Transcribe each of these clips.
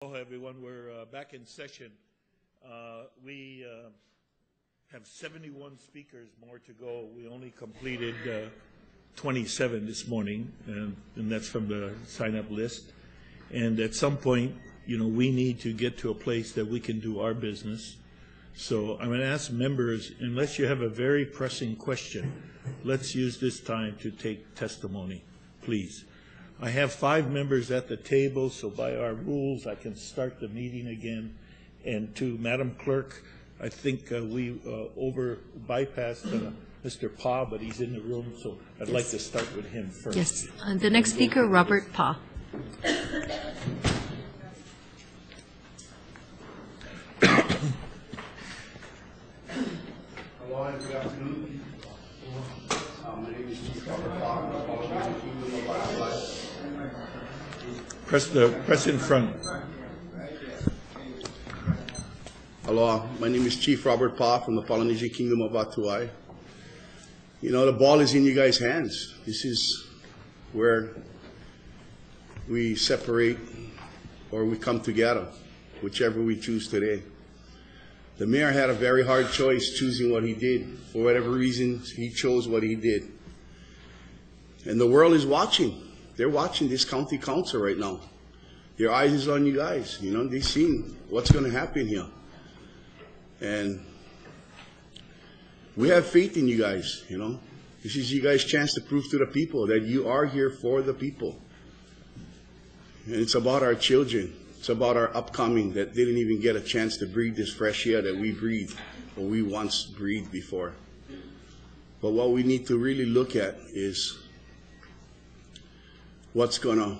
Hello, everyone. We're back in session. We have 71 speakers more to go. We only completed 27 this morning, and that's from the sign-up list. And at some point, you know, we need to get to a place that we can do our business. So I'm going to ask members, unless you have a very pressing question, let's use this time to take testimony, please. I have 5 members at the table, so by our rules, I can start the meeting again. And to Madam Clerk, I think we bypassed Mr. Pa, but he's in the room, so I'd like to start with him first. Yes. The next speaker, Robert Pa. Hello and good afternoon. My name is Chief Robert Pa. Press in front. Hello, my name is Chief Robert Pa from the Polynesian Kingdom of Watuai. You know, the ball is in you guys' hands. This is where we separate or we come together, whichever we choose today. The mayor had a very hard choice choosing what he did. For whatever reason, he chose what he did. And the world is watching. They're watching this county council right now. Their eyes is on you guys. You know, they've seen what's going to happen here. And we have faith in you guys, you know. This is you guys' chance to prove to the people that you are here for the people. And it's about our children. It's about our upcoming that didn't even get a chance to breathe this fresh air that we breathe, or we once breathed before. But what we need to really look at is what's going to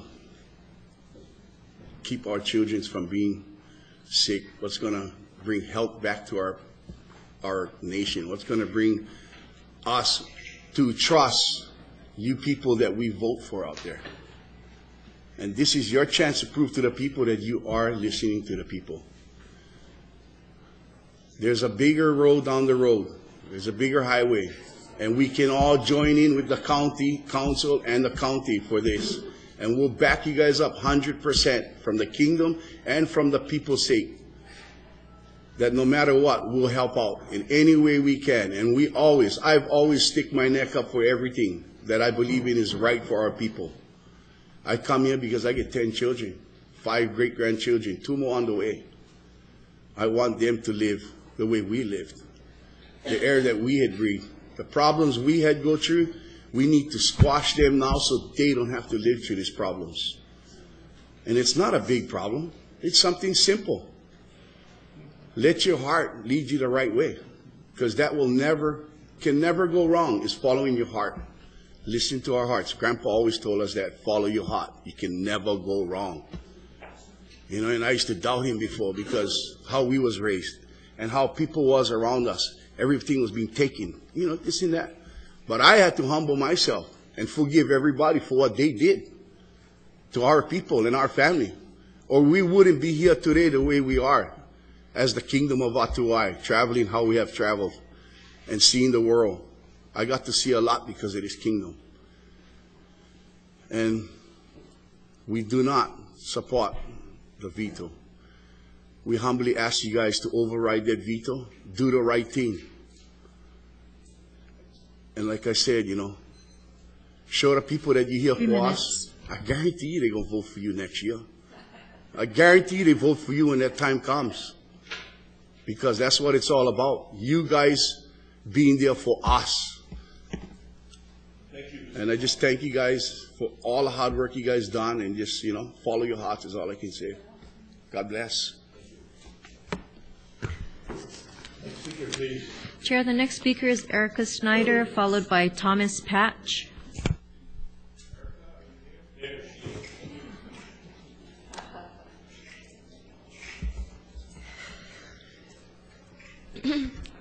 keep our children from being sick, what's going to bring health back to our nation, what's going to bring us to trust you people that we vote for out there. And this is your chance to prove to the people that you are listening to the people. There's a bigger road down the road. There's a bigger highway. And we can all join in with the county council and the county for this. And we'll back you guys up 100% from the kingdom and from the people's sake. That no matter what, we'll help out in any way we can. And I've always stick my neck up for everything that I believe in is right for our people. I come here because I get 10 children, 5 great-grandchildren, 2 more on the way. I want them to live the way we lived, the air that we had breathed. The problems we had go through, we need to squash them now so they don't have to live through these problems. And it's not a big problem. It's something simple. Let your heart lead you the right way, because that can never go wrong, is following your heart. Listen to our hearts. Grandpa always told us that, follow your heart. You can never go wrong. You know, and I used to doubt him before because how we was raised and how people was around us. Everything was being taken, you know, this and that. But I had to humble myself and forgive everybody for what they did to our people and our family. Or we wouldn't be here today the way we are as the Kingdom of Watuai, traveling how we have traveled and seeing the world. I got to see a lot because of this kingdom. And we do not support the veto. We humbly ask you guys to override that veto, do the right thing. And like I said, you know, show the people that you're here for us. I guarantee you they're going to vote for you next year. I guarantee you they vote for you when that time comes. Because that's what it's all about. You guys being there for us. And I just thank you guys for all the hard work you guys done, and just, you know, follow your hearts is all I can say. God bless. Next speaker, please. Chair, the next speaker is Erica Snyder, followed by Thomas Patch.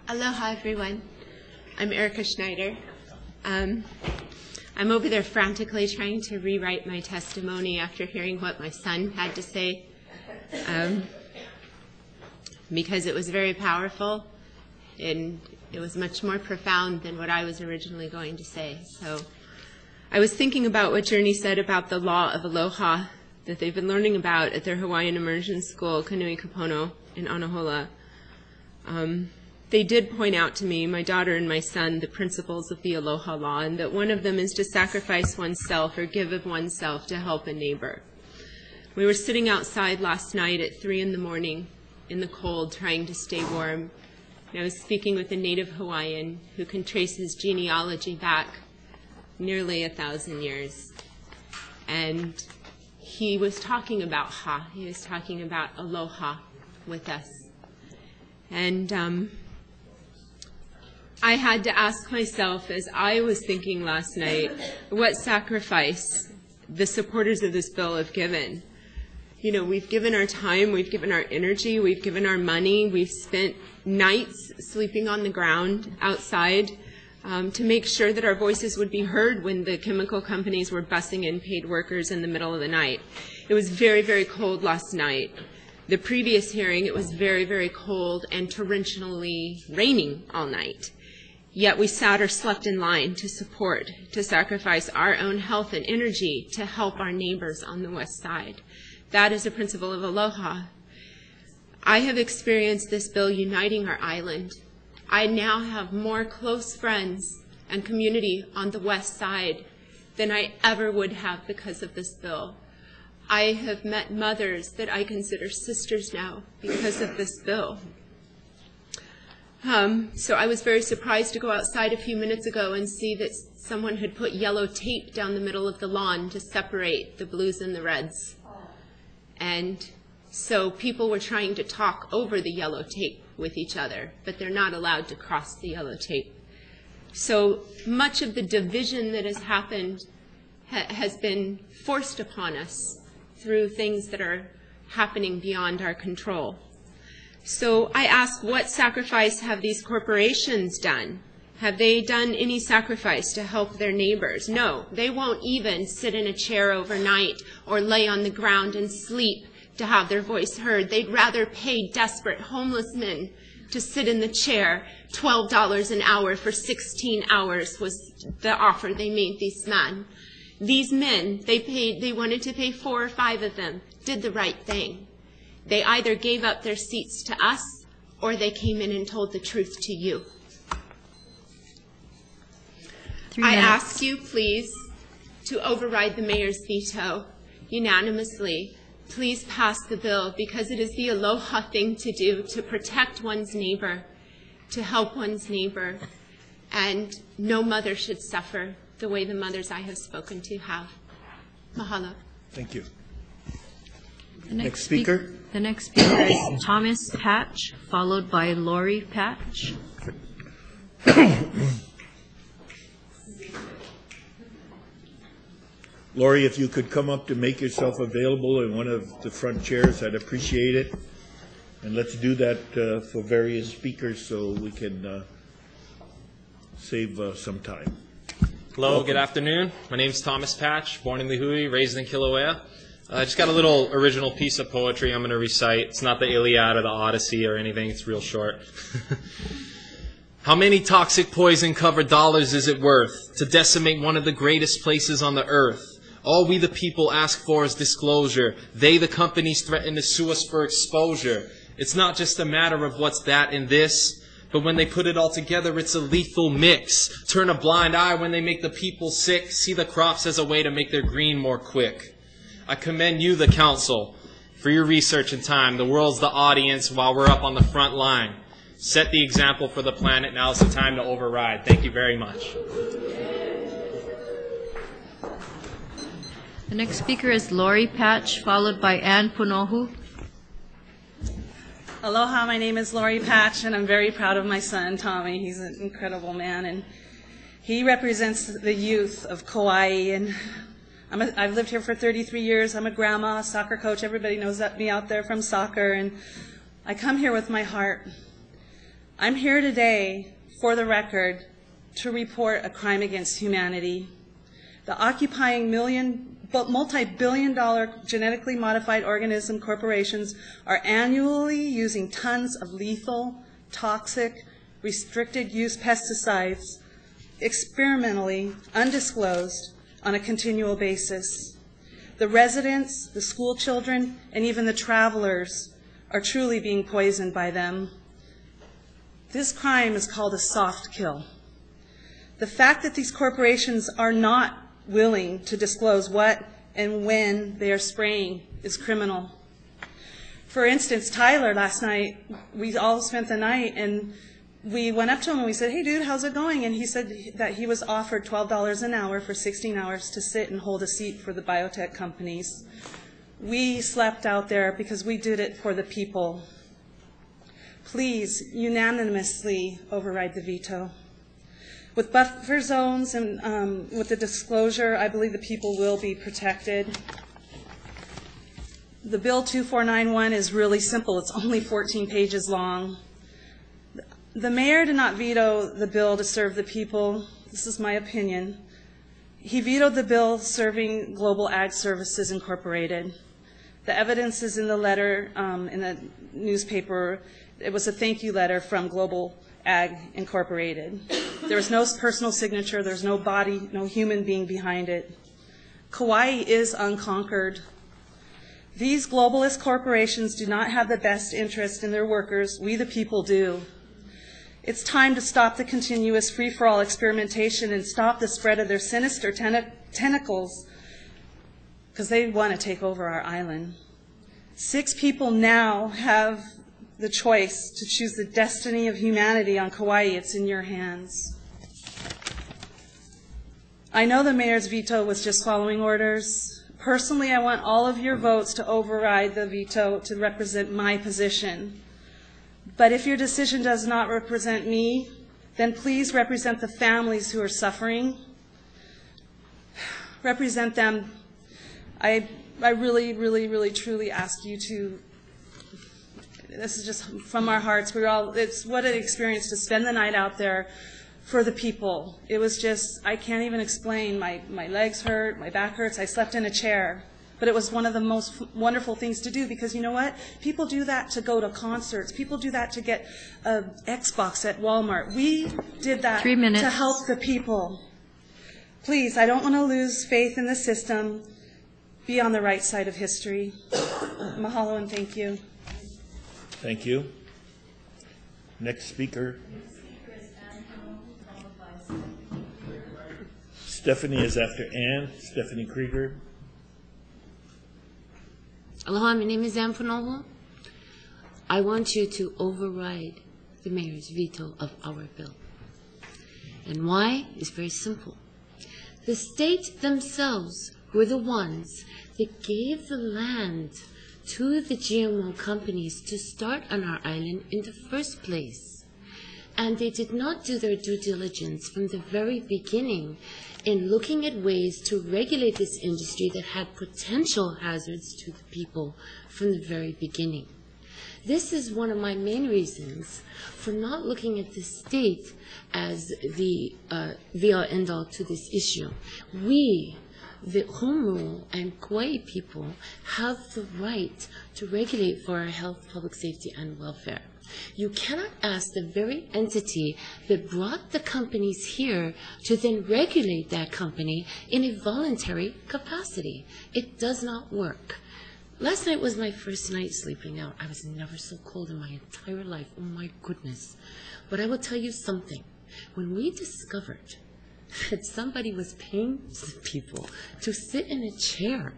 Aloha, everyone. I'm Erica Schneider. I'm over there frantically trying to rewrite my testimony after hearing what my son had to say, because it was very powerful and it was much more profound than what I was originally going to say. So I was thinking about what Journey said about the law of aloha that they've been learning about at their Hawaiian immersion school, Kanui Kapono in Anahola. They did point out to me, my daughter and my son, the principles of the Aloha Law, and that one of them is to sacrifice oneself or give of oneself to help a neighbor. We were sitting outside last night at 3 in the morning in the cold, trying to stay warm. And I was speaking with a native Hawaiian who can trace his genealogy back nearly 1,000 years. And he was talking about ha. He was talking about aloha with us. And I had to ask myself, as I was thinking last night, what sacrifice the supporters of this bill have given. You know, we've given our time, we've given our energy, we've given our money, we've spent nights sleeping on the ground outside to make sure that our voices would be heard when the chemical companies were bussing in paid workers in the middle of the night. It was very, very cold last night. The previous hearing, it was very, very cold and torrentially raining all night. Yet we sat or slept in line to support, to sacrifice our own health and energy to help our neighbors on the west side. That is a principle of aloha. I have experienced this bill uniting our island. I now have more close friends and community on the west side than I ever would have because of this bill. I have met mothers that I consider sisters now because of this bill. So I was very surprised to go outside a few minutes ago and see that someone had put yellow tape down the middle of the lawn to separate the blues and the reds. And so people were trying to talk over the yellow tape with each other, but they're not allowed to cross the yellow tape. So much of the division that has happened has been forced upon us through things that are happening beyond our control. So I ask, what sacrifice have these corporations done? Have they done any sacrifice to help their neighbors? No, they won't even sit in a chair overnight or lay on the ground and sleep to have their voice heard. They'd rather pay desperate homeless men to sit in the chair. $12 an hour for 16 hours was the offer they made these men. These men, they wanted to pay 4 or 5 of them, did the right thing. They either gave up their seats to us or they came in and told the truth to you. I ask you, please, to override the mayor's veto unanimously. Please pass the bill because it is the aloha thing to do, to protect one's neighbor, to help one's neighbor, and no mother should suffer the way the mothers I have spoken to have. Mahalo. Thank you. The Next speaker. The next speaker is Thomas Patch, followed by Lori Patch. Lori, if you could come up to make yourself available in one of the front chairs, I'd appreciate it. And let's do that for various speakers so we can save some time. Hello, Welcome. Good afternoon. My name is Thomas Patch, born in Lihui, raised in Kilauea. I just got a little original piece of poetry I'm going to recite. It's not the Iliad or the Odyssey or anything. It's real short. How many toxic poison-covered dollars is it worth to decimate one of the greatest places on the earth? All we the people ask for is disclosure. They, the companies, threaten to sue us for exposure. It's not just a matter of what's that and this, but when they put it all together, it's a lethal mix. Turn a blind eye when they make the people sick. See the crops as a way to make their green more quick. I commend you, the council, for your research and time. The world's the audience while we're up on the front line. Set the example for the planet. Now is the time to override. Thank you very much. The next speaker is Lori Patch, followed by Ann Punohu. Aloha, my name is Lori Patch, and I'm very proud of my son, Tommy. He's an incredible man, and he represents the youth of Kauai. And I've lived here for 33 years. I'm a grandma, a soccer coach. Everybody knows me out there from soccer, and I come here with my heart. I'm here today, for the record, to report a crime against humanity. The occupying multi-billion-dollar genetically modified organism corporations are annually using tons of lethal, toxic, restricted-use pesticides, experimentally, undisclosed, on a continual basis. The residents, the school children, and even the travelers are truly being poisoned by them. This crime is called a soft kill. The fact that these corporations are not willing to disclose what and when they are spraying is criminal. For instance, Tyler last night, we all spent the night, and we went up to him and we said, "Hey dude, how's it going?" And he said that he was offered $12 an hour for 16 hours to sit and hold a seat for the biotech companies. We slept out there because we did it for the people. Please unanimously override the veto. With buffer zones and with the disclosure, I believe the people will be protected. The Bill 2491 is really simple. It's only 14 pages long. The mayor did not veto the bill to serve the people. This is my opinion. He vetoed the bill serving Global Ag Services Incorporated. The evidence is in the letter in the newspaper. It was a thank you letter from Global Ag Incorporated. There was no personal signature. There's no body, no human being behind it. Kauai is unconquered. These globalist corporations do not have the best interest in their workers. We, the people, do. It's time to stop the continuous free-for-all experimentation and stop the spread of their sinister tentacles, because they want to take over our island. 6 people now have the choice to choose the destiny of humanity on Kauai. It's in your hands. I know the mayor's veto was just following orders. Personally, I want all of your votes to override the veto to represent my position. But if your decision does not represent me, then please represent the families who are suffering. Represent them. I really, really, really, truly ask you to, this is just from our hearts. It's what an experience to spend the night out there for the people. It was just, I can't even explain. My legs hurt, my back hurts. I slept in a chair. But it was one of the most wonderful things to do, because you know what? People do that to go to concerts. People do that to get an Xbox at Walmart. We did that 3 minutes. to help the people. Please, I don't want to lose faith in the system. Be on the right side of history. Mahalo and thank you. Thank you. Next speaker. Stephanie is after Ann. Stephanie Krieger. Aloha, my name is Ann Panoho. I want you to override the mayor's veto of our bill. And why? It's very simple. The state themselves were the ones that gave the land to the GMO companies to start on our island in the first place. And they did not do their due diligence from the very beginning in looking at ways to regulate this industry that had potential hazards to the people from the very beginning. This is one of my main reasons for not looking at the state as the be-all end-all to this issue. We, the home rule and Kauai people, have the right to regulate for our health, public safety, and welfare. You cannot ask the very entity that brought the companies here to then regulate that company in a voluntary capacity. It does not work. Last night was my first night sleeping out. I was never so cold in my entire life. Oh my goodness. But I will tell you something. When we discovered that somebody was paying people to sit in a chair,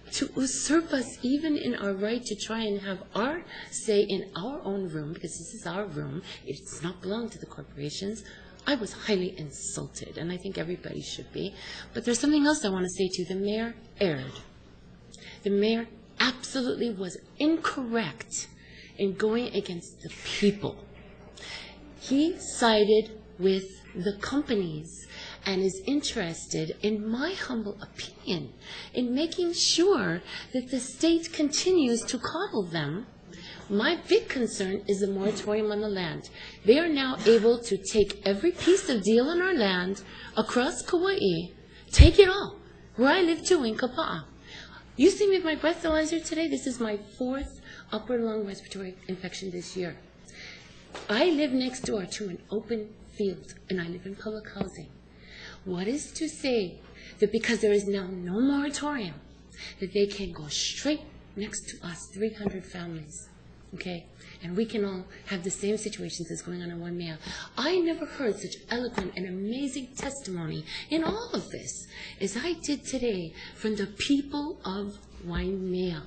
to usurp us even in our right to try and have our say in our own room, because this is our room, it does not belong to the corporations, I was highly insulted, and I think everybody should be. But there's something else I want to say to you. The mayor erred. The mayor absolutely was incorrect in going against the people. He sided with the companies and is interested, in my humble opinion, in making sure that the state continues to coddle them. My big concern is the moratorium on the land. They are now able to take every piece of deal on our land across Kauai, take it all, where I live too, in Kapa'a. You see me with my breathalyzer today? This is my 4th upper lung respiratory infection this year. I live next door to an open field, and I live in public housing. What is to say that because there is now no moratorium, that they can go straight next to us, 300 families, okay? And we can all have the same situations that's going on in Waimea. I never heard such eloquent and amazing testimony in all of this as I did today from the people of Waimea.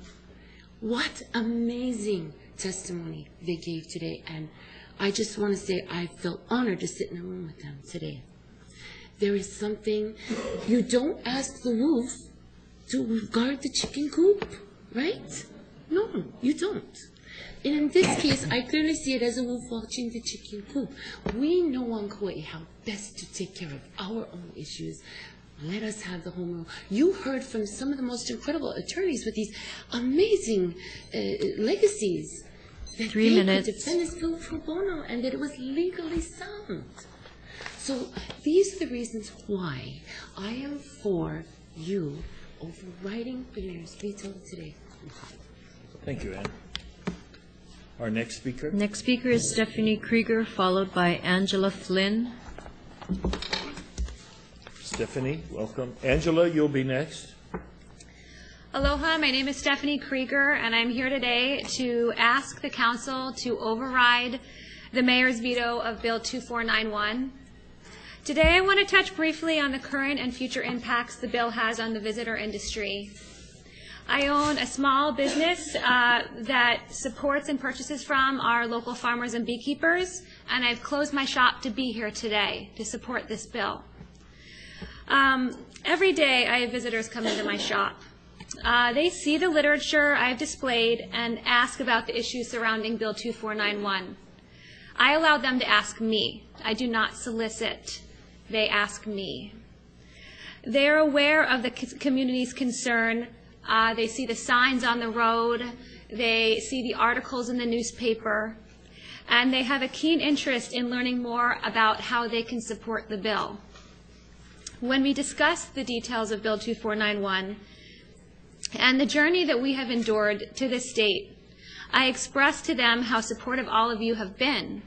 What amazing testimony they gave today. And I just want to say I felt honored to sit in a room with them today. There is something, you don't ask the wolf to guard the chicken coop, right? No, you don't. And in this case, I clearly see it as a wolf watching the chicken coop. We know on Kauai how best to take care of our own issues. Let us have the home rule. You heard from some of the most incredible attorneys with these amazing legacies that 3 they minutes. could defend this bill pro bono and that it was legally sound. So these are the reasons why I am for you overriding the mayor's veto today. Thank you, Ann. Our next speaker. Next speaker is Stephanie Krieger, followed by Angela Flynn. Stephanie, welcome. Angela, you'll be next. Aloha, my name is Stephanie Krieger, and I'm here today to ask the council to override the mayor's veto of Bill 2491. Today I want to touch briefly on the current and future impacts the bill has on the visitor industry. I own a small business that supports and purchases from our local farmers and beekeepers, and I've closed my shop to be here today to support this bill. Every day I have visitors come into my shop. They see the literature I've displayed and ask about the issues surrounding Bill 2491. I allow them to ask me. I do not solicit. They ask me. They are aware of the community's concern. They see the signs on the road. They see the articles in the newspaper. And they have a keen interest in learning more about how they can support the bill. When we discuss the details of Bill 2491 and the journey that we have endured to this date, I expressed to them how supportive all of you have been.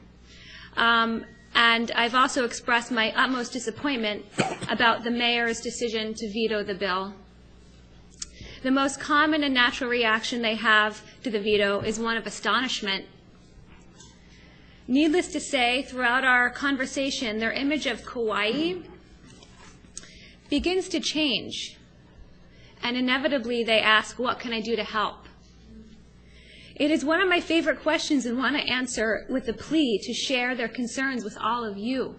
And I've also expressed my utmost disappointment about the mayor's decision to veto the bill. The most common and natural reaction they have to the veto is one of astonishment. Needless to say, throughout our conversation, their image of Kauai begins to change. And inevitably they ask, what can I do to help? It is one of my favorite questions and want to answer with the plea to share their concerns with all of you.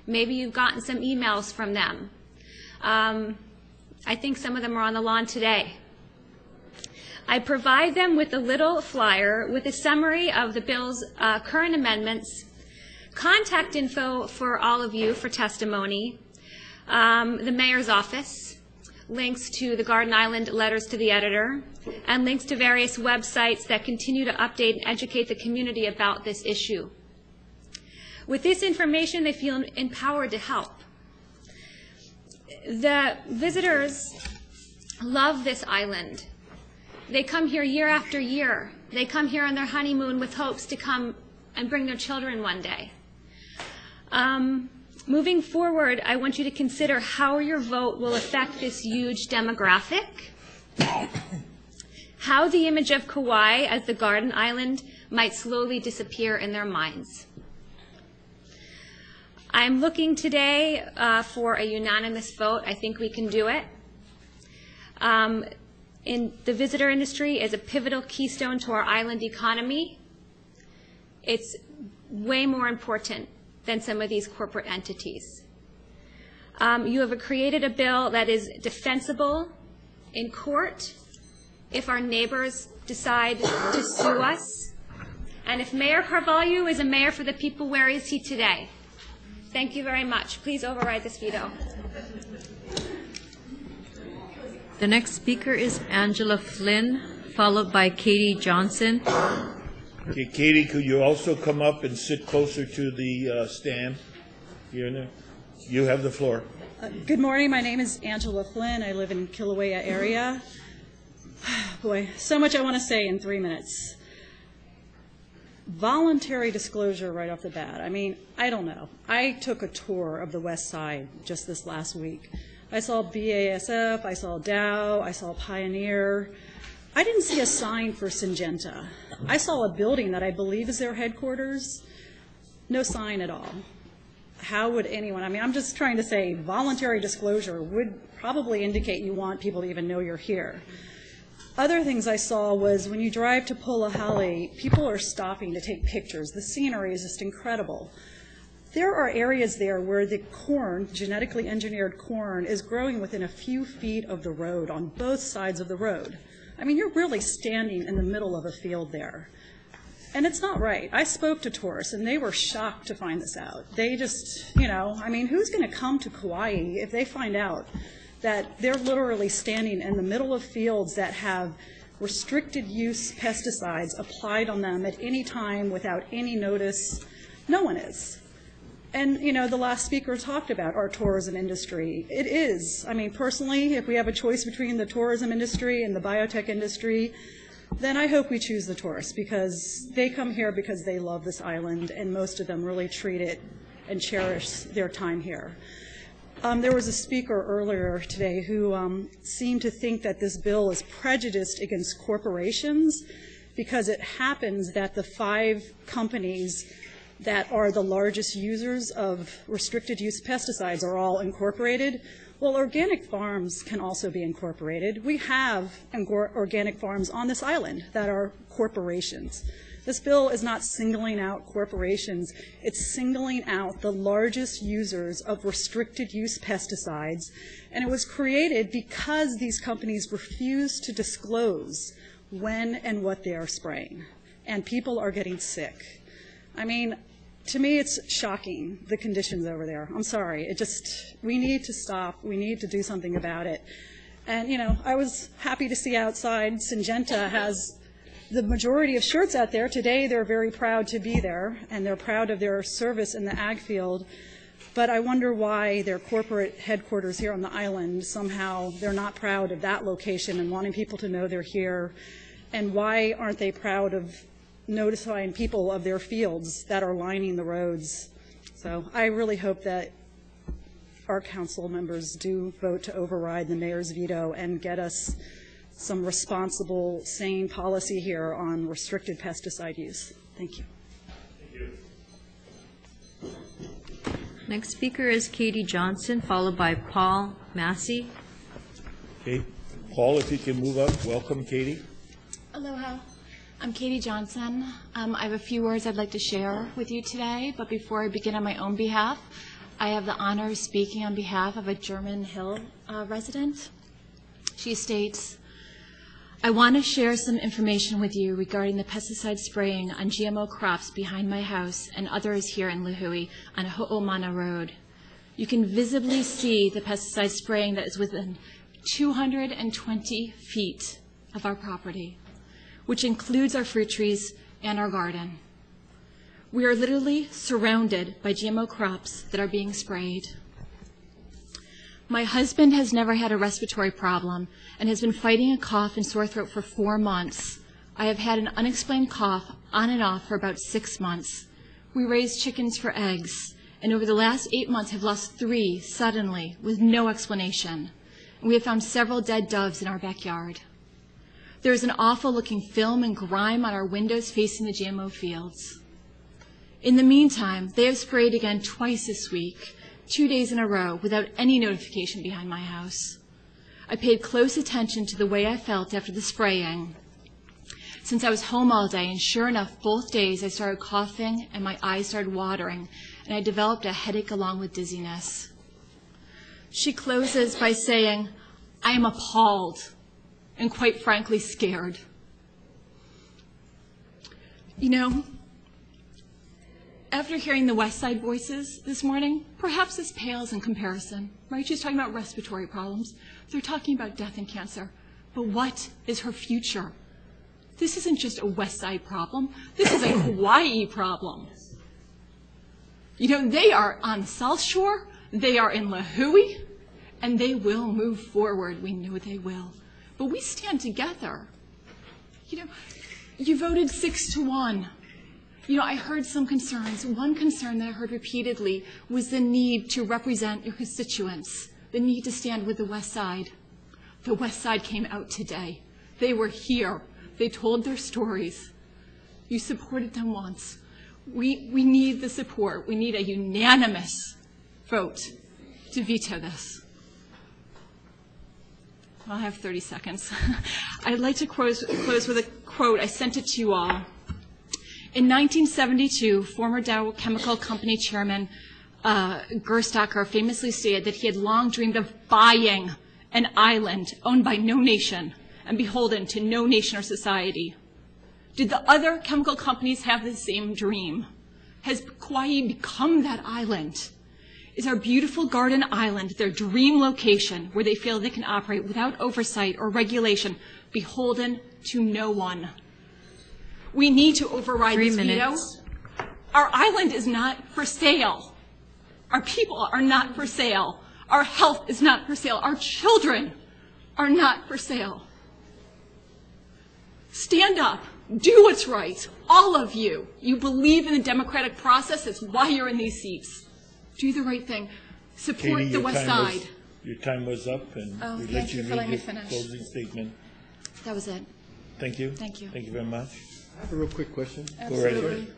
Maybe you've gotten some emails from them. I think some of them are on the lawn today. I provide them with a little flyer with a summary of the bill's current amendments, contact info for all of you for testimony, the mayor's office, links to the Garden Island letters to the editor, and links to various websites that continue to update and educate the community about this issue. With this information, they feel empowered to help. The visitors love this island. They come here year after year. They come here on their honeymoon with hopes to come and bring their children one day. Moving forward, I want you to consider how your vote will affect this huge demographic, how the image of Kauai as the Garden Island might slowly disappear in their minds. I'm looking today for a unanimous vote. I think we can do it. In the visitor industry is a pivotal keystone to our island economy. It's way more important than some of these corporate entities. You have created a bill that is defensible in court if our neighbors decide to sue us. And if Mayor Carvalho is a mayor for the people, where is he today? Thank you very much. Please override this veto. The next speaker is Angela Flynn, followed by Katie Johnson. Okay, Katie, could you also come up and sit closer to the stand? You're in there. You have the floor. Good morning. My name is Angela Flynn. I live in Kilauea area. Boy, so much I want to say in 3 minutes. Voluntary disclosure right off the bat. I mean, I don't know. I took a tour of the West Side just this last week. I saw BASF, I saw Dow, I saw Pioneer. I didn't see a sign for Syngenta. I saw a building that I believe is their headquarters. No sign at all. How would anyone, I mean, I'm just trying to say voluntary disclosure would probably indicate you want people to even know you're here. Other things I saw was when you drive to Pulahali, people are stopping to take pictures. The scenery is just incredible. There are areas there where the corn, genetically engineered corn, is growing within a few feet of the road on both sides of the road. I mean, you're really standing in the middle of a field there. And it's not right. I spoke to tourists, and they were shocked to find this out. They just, you know, I mean, who's going to come to Kauai if they find out that they're literally standing in the middle of fields that have restricted use pesticides applied on them at any time without any notice? No one is. And, you know, the last speaker talked about our tourism industry. It is. I mean, personally, if we have a choice between the tourism industry and the biotech industry, then I hope we choose the tourists, because they come here because they love this island, and most of them really treat it and cherish their time here. There was a speaker earlier today who seemed to think that this bill is prejudiced against corporations because it happens that the 5 companies that are the largest users of restricted use pesticides are all incorporated. Well, organic farms can also be incorporated. We have organic farms on this island that are corporations. This bill is not singling out corporations. It's singling out the largest users of restricted use pesticides. And it was created because these companies refuse to disclose when and what they are spraying. And people are getting sick. I mean, to me, it's shocking, the conditions over there. I'm sorry. We need to stop. We need to do something about it. And, you know, I was happy to see outside Syngenta has the majority of shirts out there. Today, they're very proud to be there, and they're proud of their service in the ag field. But I wonder why their corporate headquarters here on the island, somehow they're not proud of that location and wanting people to know they're here. And why aren't they proud of notifying people of their fields that are lining the roads? So I really hope that our council members do vote to override the mayor's veto and get us some responsible, sane policy here on restricted pesticide use. Thank you. Next speaker is Katie Johnson, followed by Paul Massey. Okay, Paul, if you can move up. Welcome, Katie. Aloha. I'm Katie Johnson. I have a few words I'd like to share with you today, but before I begin on my own behalf, I have the honor of speaking on behalf of a German Hill resident. She states, I want to share some information with you regarding the pesticide spraying on GMO crops behind my house and others here in Lihue on Ho'omana Road. You can visibly see the pesticide spraying that is within 220 feet of our property, which includes our fruit trees and our garden. We are literally surrounded by GMO crops that are being sprayed. My husband has never had a respiratory problem and has been fighting a cough and sore throat for 4 months. I have had an unexplained cough on and off for about 6 months. We raise chickens for eggs, and over the last 8 months have lost 3 suddenly with no explanation. And we have found several dead doves in our backyard. There is an awful-looking film and grime on our windows facing the GMO fields. In the meantime, they have sprayed again twice this week, 2 days in a row, without any notification behind my house. I paid close attention to the way I felt after the spraying, since I was home all day, and sure enough, both days I started coughing and my eyes started watering, and I developed a headache along with dizziness. She closes by saying, I am appalled and quite frankly scared. You know, after hearing the West Side voices this morning, perhaps this pales in comparison, right? She's talking about respiratory problems. They're talking about death and cancer. But what is her future? This isn't just a West Side problem. This is a Hawaii problem. You know, they are on the South Shore, they are in Lihue, and they will move forward. We know they will. But we stand together. You know, you voted 6-1. You know, I heard some concerns. One concern that I heard repeatedly was the need to represent your constituents, the need to stand with the West Side. The West Side came out today. They were here. They told their stories. You supported them once. We need the support. We need a unanimous vote to veto this. I have 30 seconds. I'd like to close with a quote. I sent it to you all. In 1972, former Dow Chemical Company chairman Gerstacker famously stated that he had long dreamed of buying an island owned by no nation and beholden to no nation or society. Did the other chemical companies have the same dream? Has Kauai become that island? Is our beautiful garden island their dream location where they feel they can operate without oversight or regulation, beholden to no one? We need to override this veto. Our island is not for sale. Our people are not for sale. Our health is not for sale. Our children are not for sale. Stand up. Do what's right. All of you. You believe in the democratic process. That's why you're in these seats. Do the right thing. Support Katie, the West Side. Your time was up, and we let thank you you for letting me read your finish. closing statement. That was it. Thank you. Thank you. Thank you very much. I have a real quick question. Go right ahead.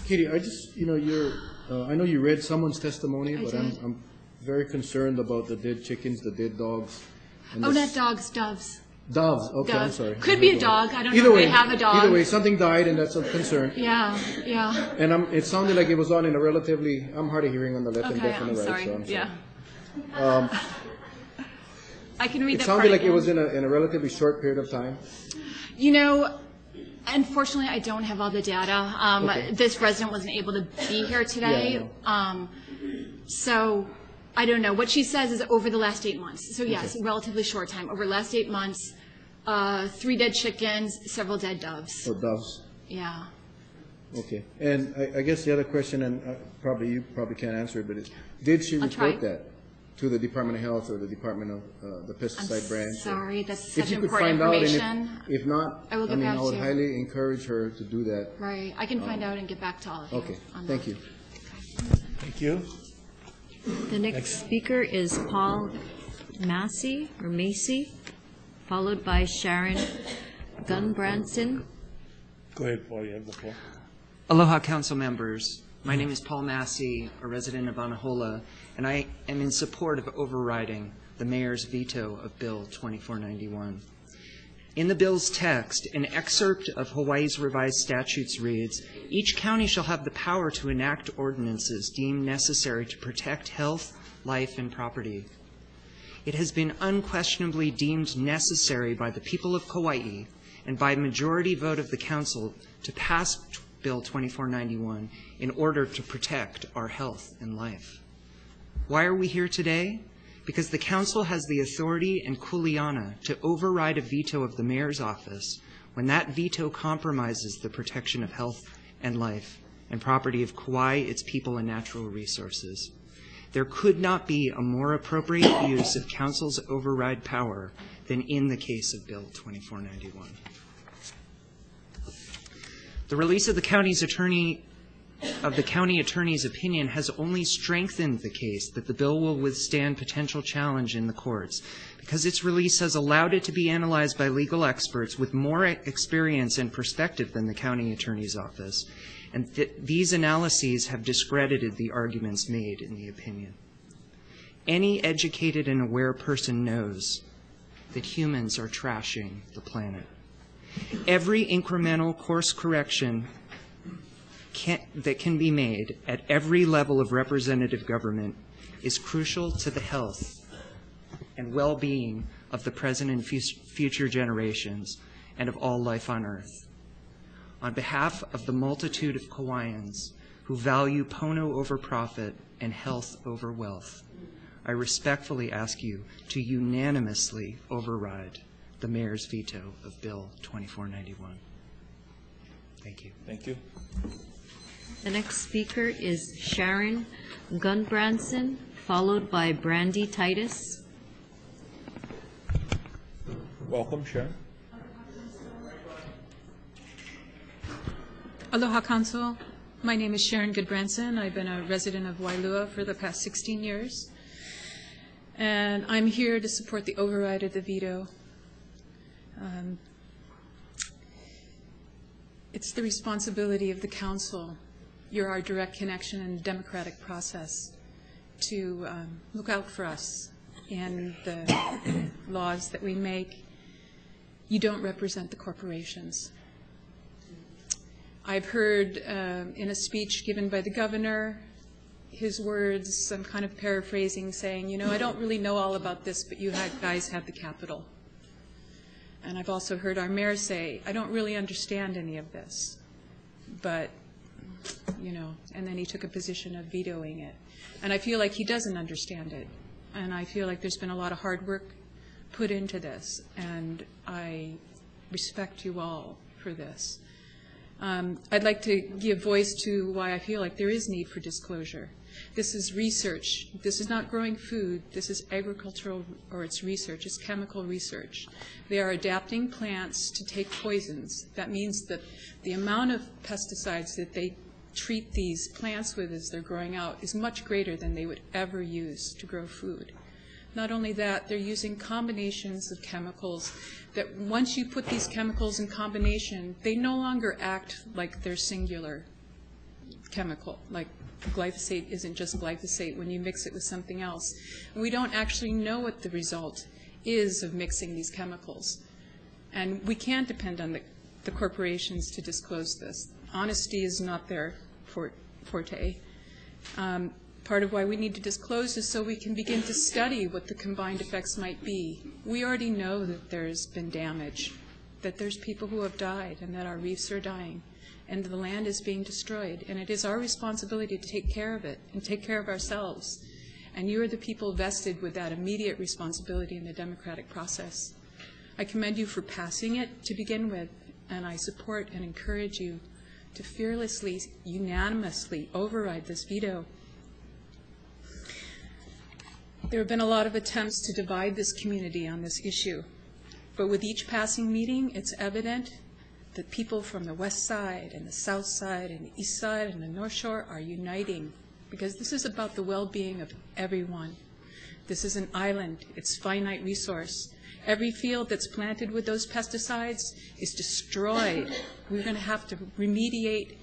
Katie, I just, I know you read someone's testimony, but did. I'm very concerned about the dead chickens, the dead dogs. and Oh, the not dogs, doves. Doves, okay, I'm Doves. sorry. Could be a dog. I don't Either know if way, they have a dog. Either way, something died, and that's a concern. Yeah, yeah. And it sounded like it was on in a relatively, I'm hard of hearing on the left and Okay, deaf on I'm the right, sorry. so I'm sorry. Yeah. I can read It that sounded part like it again. was in a relatively short period of time. You know, unfortunately, I don't have all the data. Okay. This resident wasn't able to be here today. Yeah, So I don't know. What she says is over the last 8 months. So yes, relatively short time. Over the last 8 months, 3 dead chickens, several dead doves. Oh, doves. Yeah. Okay. And I guess the other question, and you probably can't answer it, but did she I'll try. report that to the Department of Health or the Department of the pesticide branch? Sorry, that's If such you could important find out, information. and if not, I will get back I to would you. highly encourage her to do that. Right. I can find out and get back to all of you. Okay. on Thank that. you. Thank you. The next speaker is Paul Massey, followed by Sharon Gunbranson. Go ahead, Paul, you have the floor. Aloha, council members. My name is Paul Massey, a resident of Anahola, and I am in support of overriding the mayor's veto of Bill 2491. In the bill's text, an excerpt of Hawaii's revised statutes reads, "Each county shall have the power to enact ordinances deemed necessary to protect health, life, and property." It has been unquestionably deemed necessary by the people of Kauai and by majority vote of the council to pass Bill 2491 in order to protect our health and life. Why are we here today? Because the council has the authority and kuleana to override a veto of the mayor's office when that veto compromises the protection of health and life and property of Kauai, its people, and natural resources. There could not be a more appropriate use of council's override power than in the case of Bill 2491. The release of the county attorney's opinion has only strengthened the case that the bill will withstand potential challenge in the courts, because its release has allowed it to be analyzed by legal experts with more experience and perspective than the county attorney's office, and these analyses have discredited the arguments made in the opinion. Any educated and aware person knows that humans are trashing the planet. Every incremental course correction that can be made at every level of representative government is crucial to the health and well-being of the present and future generations and of all life on Earth. On behalf of the multitude of Kauaians who value pono over profit and health over wealth, I respectfully ask you to unanimously override the mayor's veto of Bill 2491. Thank you. Thank you. The next speaker is Sharon Gunbranson, followed by Brandy Titus. Welcome, Sharon. Aloha Council. My name is Sharon Goodbranson. I've been a resident of Wailua for the past 16 years. and I'm here to support the override of the veto. It's the responsibility of the council. You're our direct connection in the democratic process to look out for us in the laws that we make. You don't represent the corporations. I've heard in a speech given by the governor, his words, I'm kind of paraphrasing, saying, you know, I don't really know all about this, but you guys have the capital. And I've also heard our mayor say, I don't really understand any of this, but, you know, and then he took a position of vetoing it. And I feel like he doesn't understand it. And I feel like there's been a lot of hard work put into this, and I respect you all for this. I'd like to give voice to why I feel like there is need for disclosure. This is research. This is not growing food. This is agricultural, or it's research. It's chemical research. They are adapting plants to take poisons. That means that the amount of pesticides that they treat these plants with as they're growing out is much greater than they would ever use to grow food. Not only that, they're using combinations of chemicals that once you put these chemicals in combination, they no longer act like they're singular chemical, like glyphosate isn't just glyphosate when you mix it with something else. And we don't actually know what the result is of mixing these chemicals. And we can't depend on the corporations to disclose this. Honesty is not their forte. Part of why we need to disclose is so we can begin to study what the combined effects might be. We already know that there's been damage, that there's people who have died, and that our reefs are dying, and the land is being destroyed. And it is our responsibility to take care of it and take care of ourselves. And you are the people vested with that immediate responsibility in the democratic process. I commend you for passing it to begin with, and I support and encourage you to fearlessly, unanimously override this veto. There have been a lot of attempts to divide this community on this issue, but with each passing meeting, it's evident that people from the west side and the south side and the east side and the north shore are uniting, because this is about the well-being of everyone. This is an island. It's finite resource. Every field that's planted with those pesticides is destroyed. We're going to have to remediate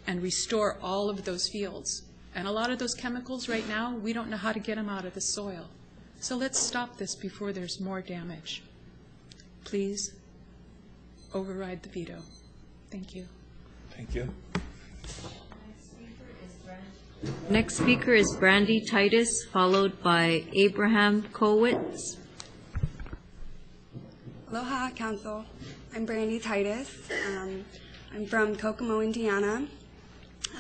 and restore all of those fields. And a lot of those chemicals right now, we don't know how to get them out of the soil. So let's stop this before there's more damage. Please override the veto. Thank you. Thank you. Next speaker is Brandy Titus, followed by Abraham Kowitz. Aloha, Council. I'm Brandy Titus. I'm from Kokomo, Indiana.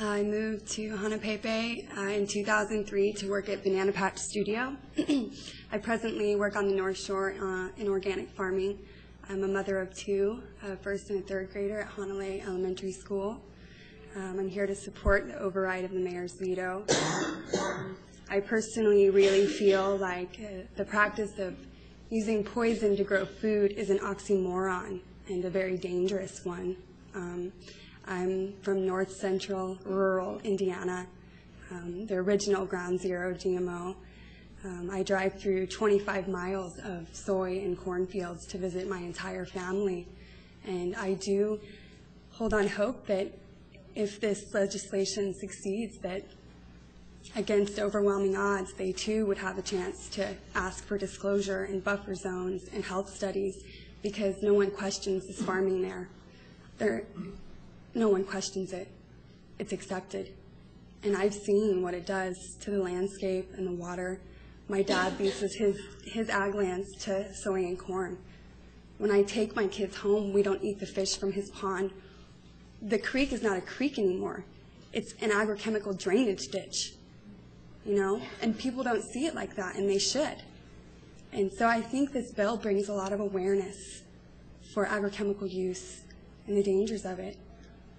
I moved to Hanapepe in 2003 to work at Banana Patch Studio. I presently work on the North Shore in organic farming. I'm a mother of two, a first and a third grader at Honolulu Elementary School. I'm here to support the override of the mayor's veto. I personally really feel like the practice of using poison to grow food is an oxymoron and a very dangerous one. I'm from north central rural Indiana, the original ground zero GMO. I drive through 25 miles of soy and cornfields to visit my entire family. And I do hold on hope that if this legislation succeeds, that against overwhelming odds, they too would have a chance to ask for disclosure and buffer zones and health studies, because no one questions this farming there. No one questions it. It's accepted. And I've seen what it does to the landscape and the water. My dad leases his ag lands to soy and corn. When I take my kids home, we don't eat the fish from his pond. The creek is not a creek anymore. It's an agrochemical drainage ditch, you know? And people don't see it like that, and they should. And so I think this bill brings a lot of awareness for agrochemical use and the dangers of it.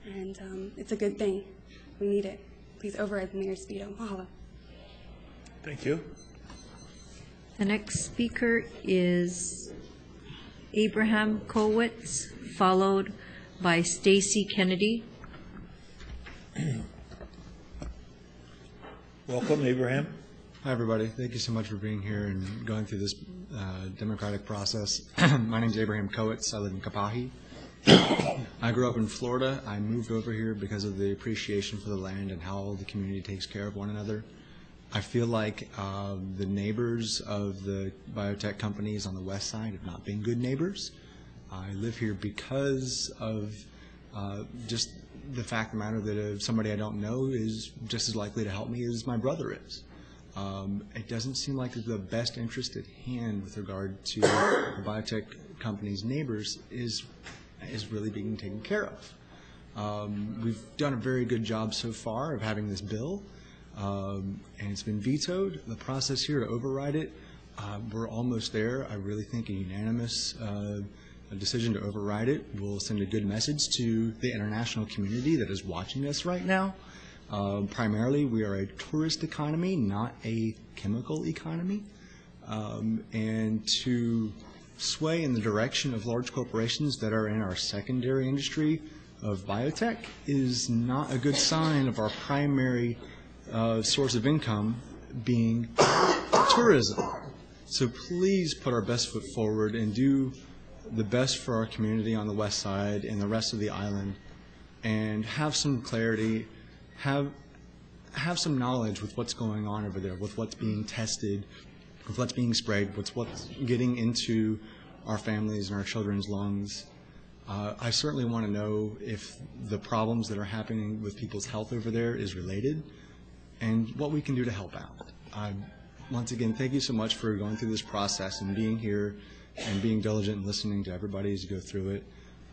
And it's a good thing. We need it. Please override the mayor's veto. Mahalo. Thank you. The next speaker is Abraham Kowitz, followed by Stacy Kennedy. Welcome, Abraham. Hi, everybody. Thank you so much for being here and going through this democratic process. My name is Abraham Coates. I live in Kapahi. I grew up in Florida. I moved over here because of the appreciation for the land and how the community takes care of one another. I feel like the neighbors of the biotech companies on the west side have not been good neighbors. I live here because of just the fact of the matter that if somebody I don't know is just as likely to help me as my brother is. It doesn't seem like the best interest at hand with regard to the biotech company's neighbors is really being taken care of. We've done a very good job so far of having this bill, and it's been vetoed. The process here to override it, we're almost there. I really think a unanimous decision to override it will send a good message to the international community that is watching us right now. Primarily, we are a tourist economy, not a chemical economy. And to sway in the direction of large corporations that are in our secondary industry of biotech is not a good sign of our primary source of income being tourism. So please put our best foot forward and do the best for our community on the west side and the rest of the island, and have some clarity, have some knowledge with what's going on over there, with what's being tested, with what's being sprayed, with what's getting into our families and our children's lungs. I certainly want to know if the problems that are happening with people's health over there is related, and what we can do to help out. Once again, thank you so much for going through this process and being here and being diligent and listening to everybody as you go through it.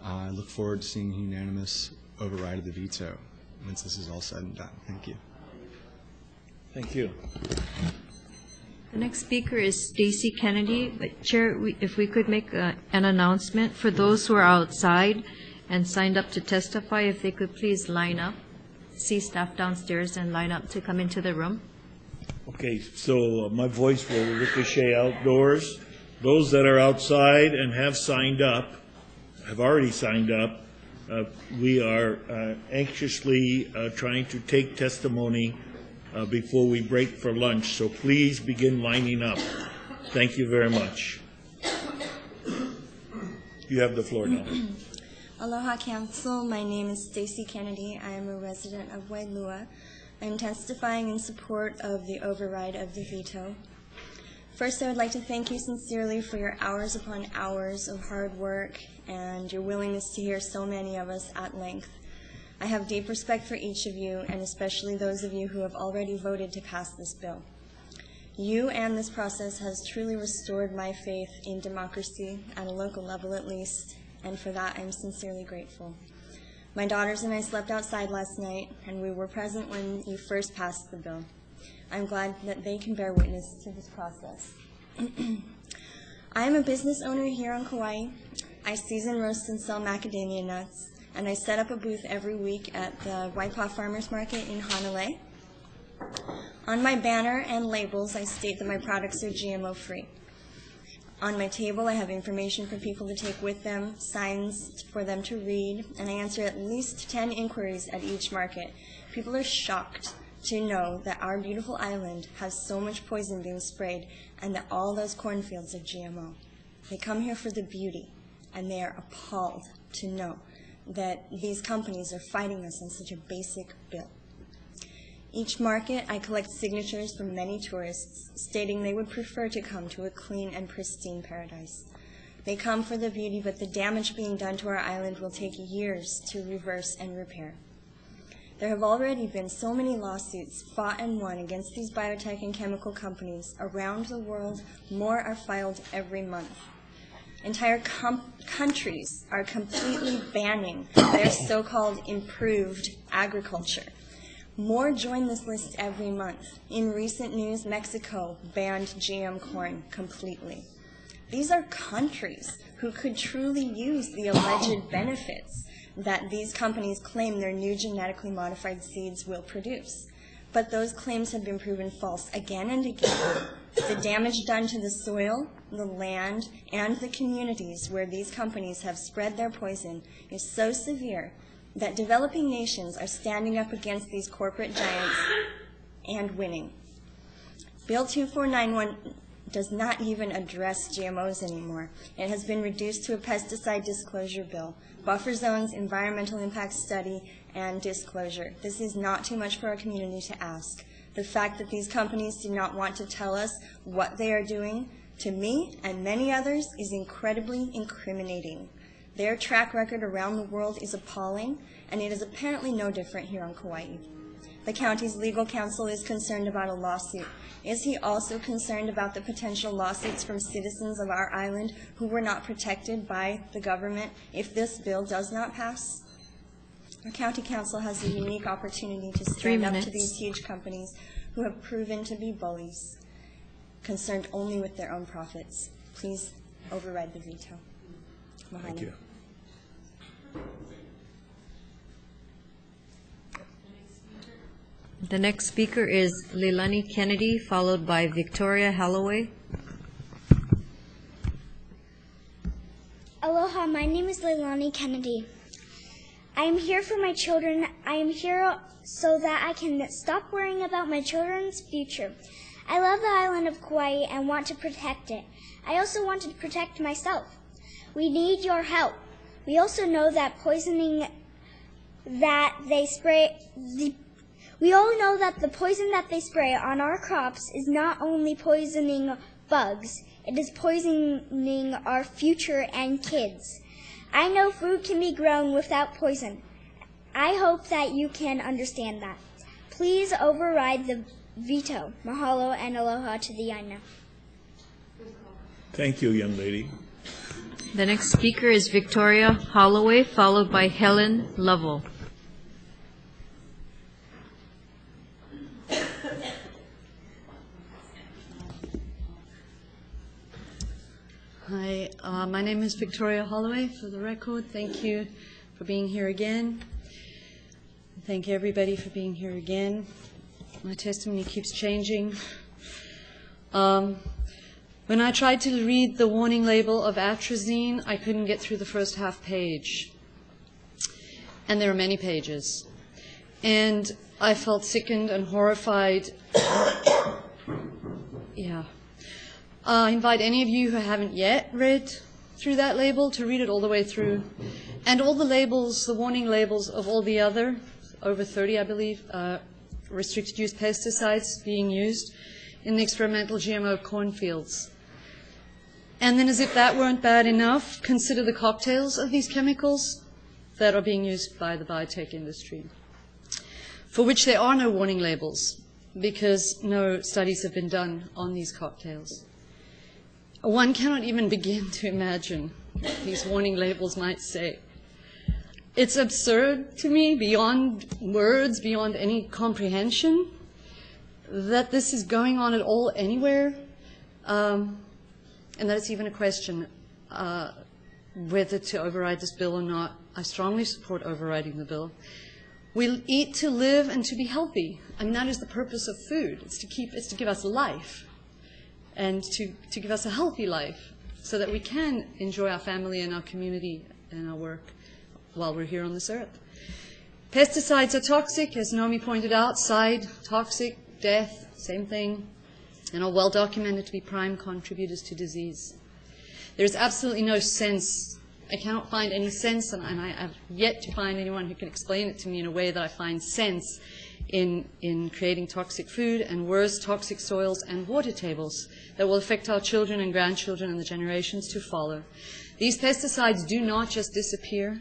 I look forward to seeing a unanimous override of the veto once this is all said and done. Thank you. Thank you. The next speaker is Stacy Kennedy. But Chair, if we could make an announcement for those who are outside and signed up to testify, if they could please line up, see staff downstairs and line up to come into the room. Okay, so my voice will ricochet outdoors. Those that are outside and have signed up, have already signed up, we are anxiously trying to take testimony before we break for lunch, so please begin lining up. Thank you very much. You have the floor now. Aloha Council, my name is Stacy Kennedy. I am a resident of Wailua. I'm testifying in support of the override of the veto. First, I would like to thank you sincerely for your hours upon hours of hard work and your willingness to hear so many of us at length. I have deep respect for each of you, and especially those of you who have already voted to pass this bill. You and this process has truly restored my faith in democracy, at a local level at least, and for that I'm sincerely grateful. My daughters and I slept outside last night, and we were present when you first passed the bill. I'm glad that they can bear witness to this process. I am a business owner here on Kauai. I season, roast, and sell macadamia nuts, and I set up a booth every week at the Waipaw Farmers Market in Hanalei. On my banner and labels, I state that my products are GMO-free. On my table, I have information for people to take with them, signs for them to read, and I answer at least 10 inquiries at each market. People are shocked to know that our beautiful island has so much poison being sprayed and that all those cornfields are GMO. They come here for the beauty, and they are appalled to know that these companies are fighting us on such a basic bill. Each market, I collect signatures from many tourists stating they would prefer to come to a clean and pristine paradise. They come for the beauty, but the damage being done to our island will take years to reverse and repair. There have already been so many lawsuits fought and won against these biotech and chemical companies around the world. More are filed every month. Entire countries are completely banning their so-called improved agriculture. More join this list every month. In recent news, Mexico banned GM corn completely. These are countries who could truly use the alleged benefits that these companies claim their new genetically modified seeds will produce. But those claims have been proven false again and again. The damage done to the soil, the land, and the communities where these companies have spread their poison is so severe that developing nations are standing up against these corporate giants and winning. Bill 2491 does not even address GMOs anymore. It has been reduced to a pesticide disclosure bill, buffer zones, environmental impact study, and disclosure. This is not too much for our community to ask. The fact that these companies do not want to tell us what they are doing, to me and many others, is incredibly incriminating. Their track record around the world is appalling, and it is apparently no different here on Kauai. The county's legal counsel is concerned about a lawsuit. Is he also concerned about the potential lawsuits from citizens of our island who were not protected by the government if this bill does not pass? Our county council has a unique opportunity to stand up to these huge companies who have proven to be bullies, concerned only with their own profits. Please override the veto. Mahalo. Thank you. The next speaker is Leilani Kennedy, followed by Victoria Holloway. Aloha, my name is Leilani Kennedy. I am here for my children. I am here so that I can stop worrying about my children's future. I love the island of Kauai and want to protect it. I also want to protect myself. We need your help. We also know that poisoning that they spray, we all know that the poison that they spray on our crops is not only poisoning bugs, it is poisoning our future and kids. I know food can be grown without poison. I hope that you can understand that. Please override the veto. Mahalo and aloha to the Aina. Thank you, young lady. The next speaker is Victoria Holloway, followed by Helen Lovell. Hi, my name is Victoria Holloway, for the record. Thank you for being here again. Thank everybody for being here again. My testimony keeps changing. When I tried to read the warning label of atrazine, I couldn't get through the first half page. And there are many pages. And I felt sickened and horrified. Yeah. I invite any of you who haven't yet read through that label to read it all the way through. And all the labels, the warning labels of all the other, over 30 I believe, restricted use pesticides being used in the experimental GMO cornfields. And then as if that weren't bad enough, consider the cocktails of these chemicals that are being used by the biotech industry, for which there are no warning labels because no studies have been done on these cocktails. One cannot even begin to imagine what these warning labels might say. It's absurd to me, beyond words, beyond any comprehension, that this is going on at all anywhere, and that it's even a question whether to override this bill or not. I strongly support overriding the bill. We eat to live and to be healthy. I mean, that is the purpose of food. It's to give us life. And to give us a healthy life so that we can enjoy our family and our community and our work while we're here on this earth. Pesticides are toxic, as Naomi pointed out, toxic, death, same thing, and are well documented to be prime contributors to disease. There's absolutely no sense. I cannot find any sense, and I have yet to find anyone who can explain it to me in a way that I find sense in creating toxic food, and worse, toxic soils and water tables that will affect our children and grandchildren and the generations to follow. These pesticides do not just disappear.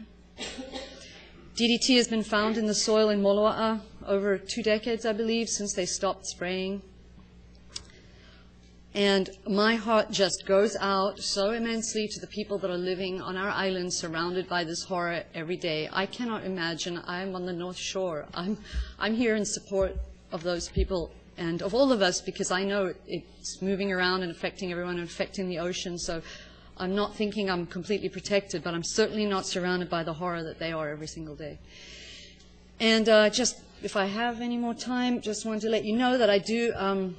DDT has been found in the soil in Moloa'a over 2 decades, I believe, since they stopped spraying. And my heart just goes out so immensely to the people that are living on our island surrounded by this horror every day. I cannot imagine. I'm on the North Shore. I'm here in support of those people and of all of us because I know it's moving around and affecting everyone and affecting the ocean. So I'm not thinking I'm completely protected, but I'm certainly not surrounded by the horror that they are every single day. And just, if I have any more time, just wanted to let you know that I do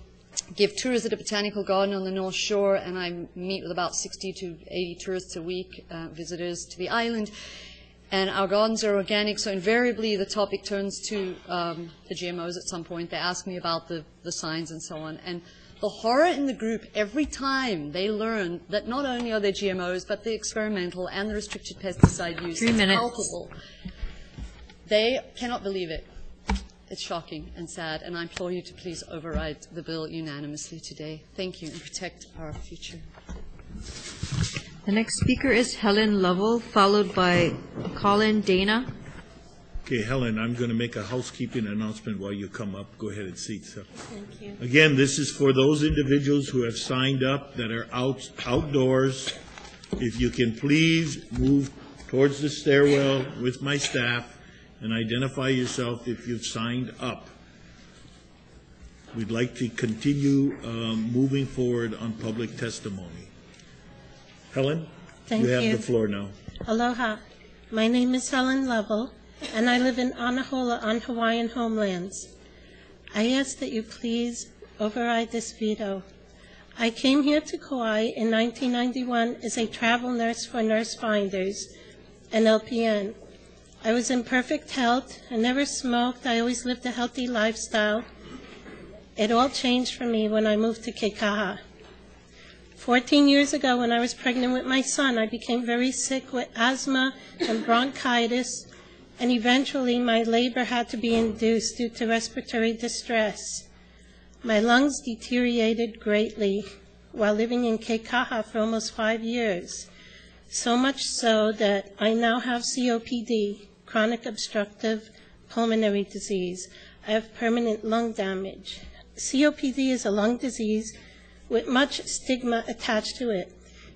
give tours at a botanical garden on the North Shore, and I meet with about 60 to 80 tourists a week, visitors to the island. And our gardens are organic, so invariably the topic turns to the GMOs at some point. They ask me about the signs and so on. And The horror in the group every time they learn that not only are there GMOs, but the experimental and the restricted pesticide use is palpable. They cannot believe it. It's shocking and sad, and I implore you to please override the bill unanimously today. Thank you, and protect our future. The next speaker is Helen Lovell, followed by Colin Dana. Okay, Helen, I'm going to make a housekeeping announcement while you come up. Go ahead and seat. So. Thank you. Again, this is for those individuals who have signed up that are outdoors. If you can please move towards the stairwell with my staff and identify yourself if you've signed up. We'd like to continue moving forward on public testimony. Helen, Thank you have you. the floor now. Aloha. My name is Helen Lovell, and I live in Anahola on Hawaiian homelands. I ask that you please override this veto. I came here to Kauai in 1991 as a travel nurse for Nurse Finders, an LPN. I was in perfect health. I never smoked. I always lived a healthy lifestyle. It all changed for me when I moved to Keikaha. 14 years ago, when I was pregnant with my son, I became very sick with asthma and bronchitis, and eventually my labor had to be induced due to respiratory distress. My lungs deteriorated greatly while living in Keikaha for almost 5 years, so much so that I now have COPD, chronic obstructive pulmonary disease. I have permanent lung damage. COPD is a lung disease with much stigma attached to it,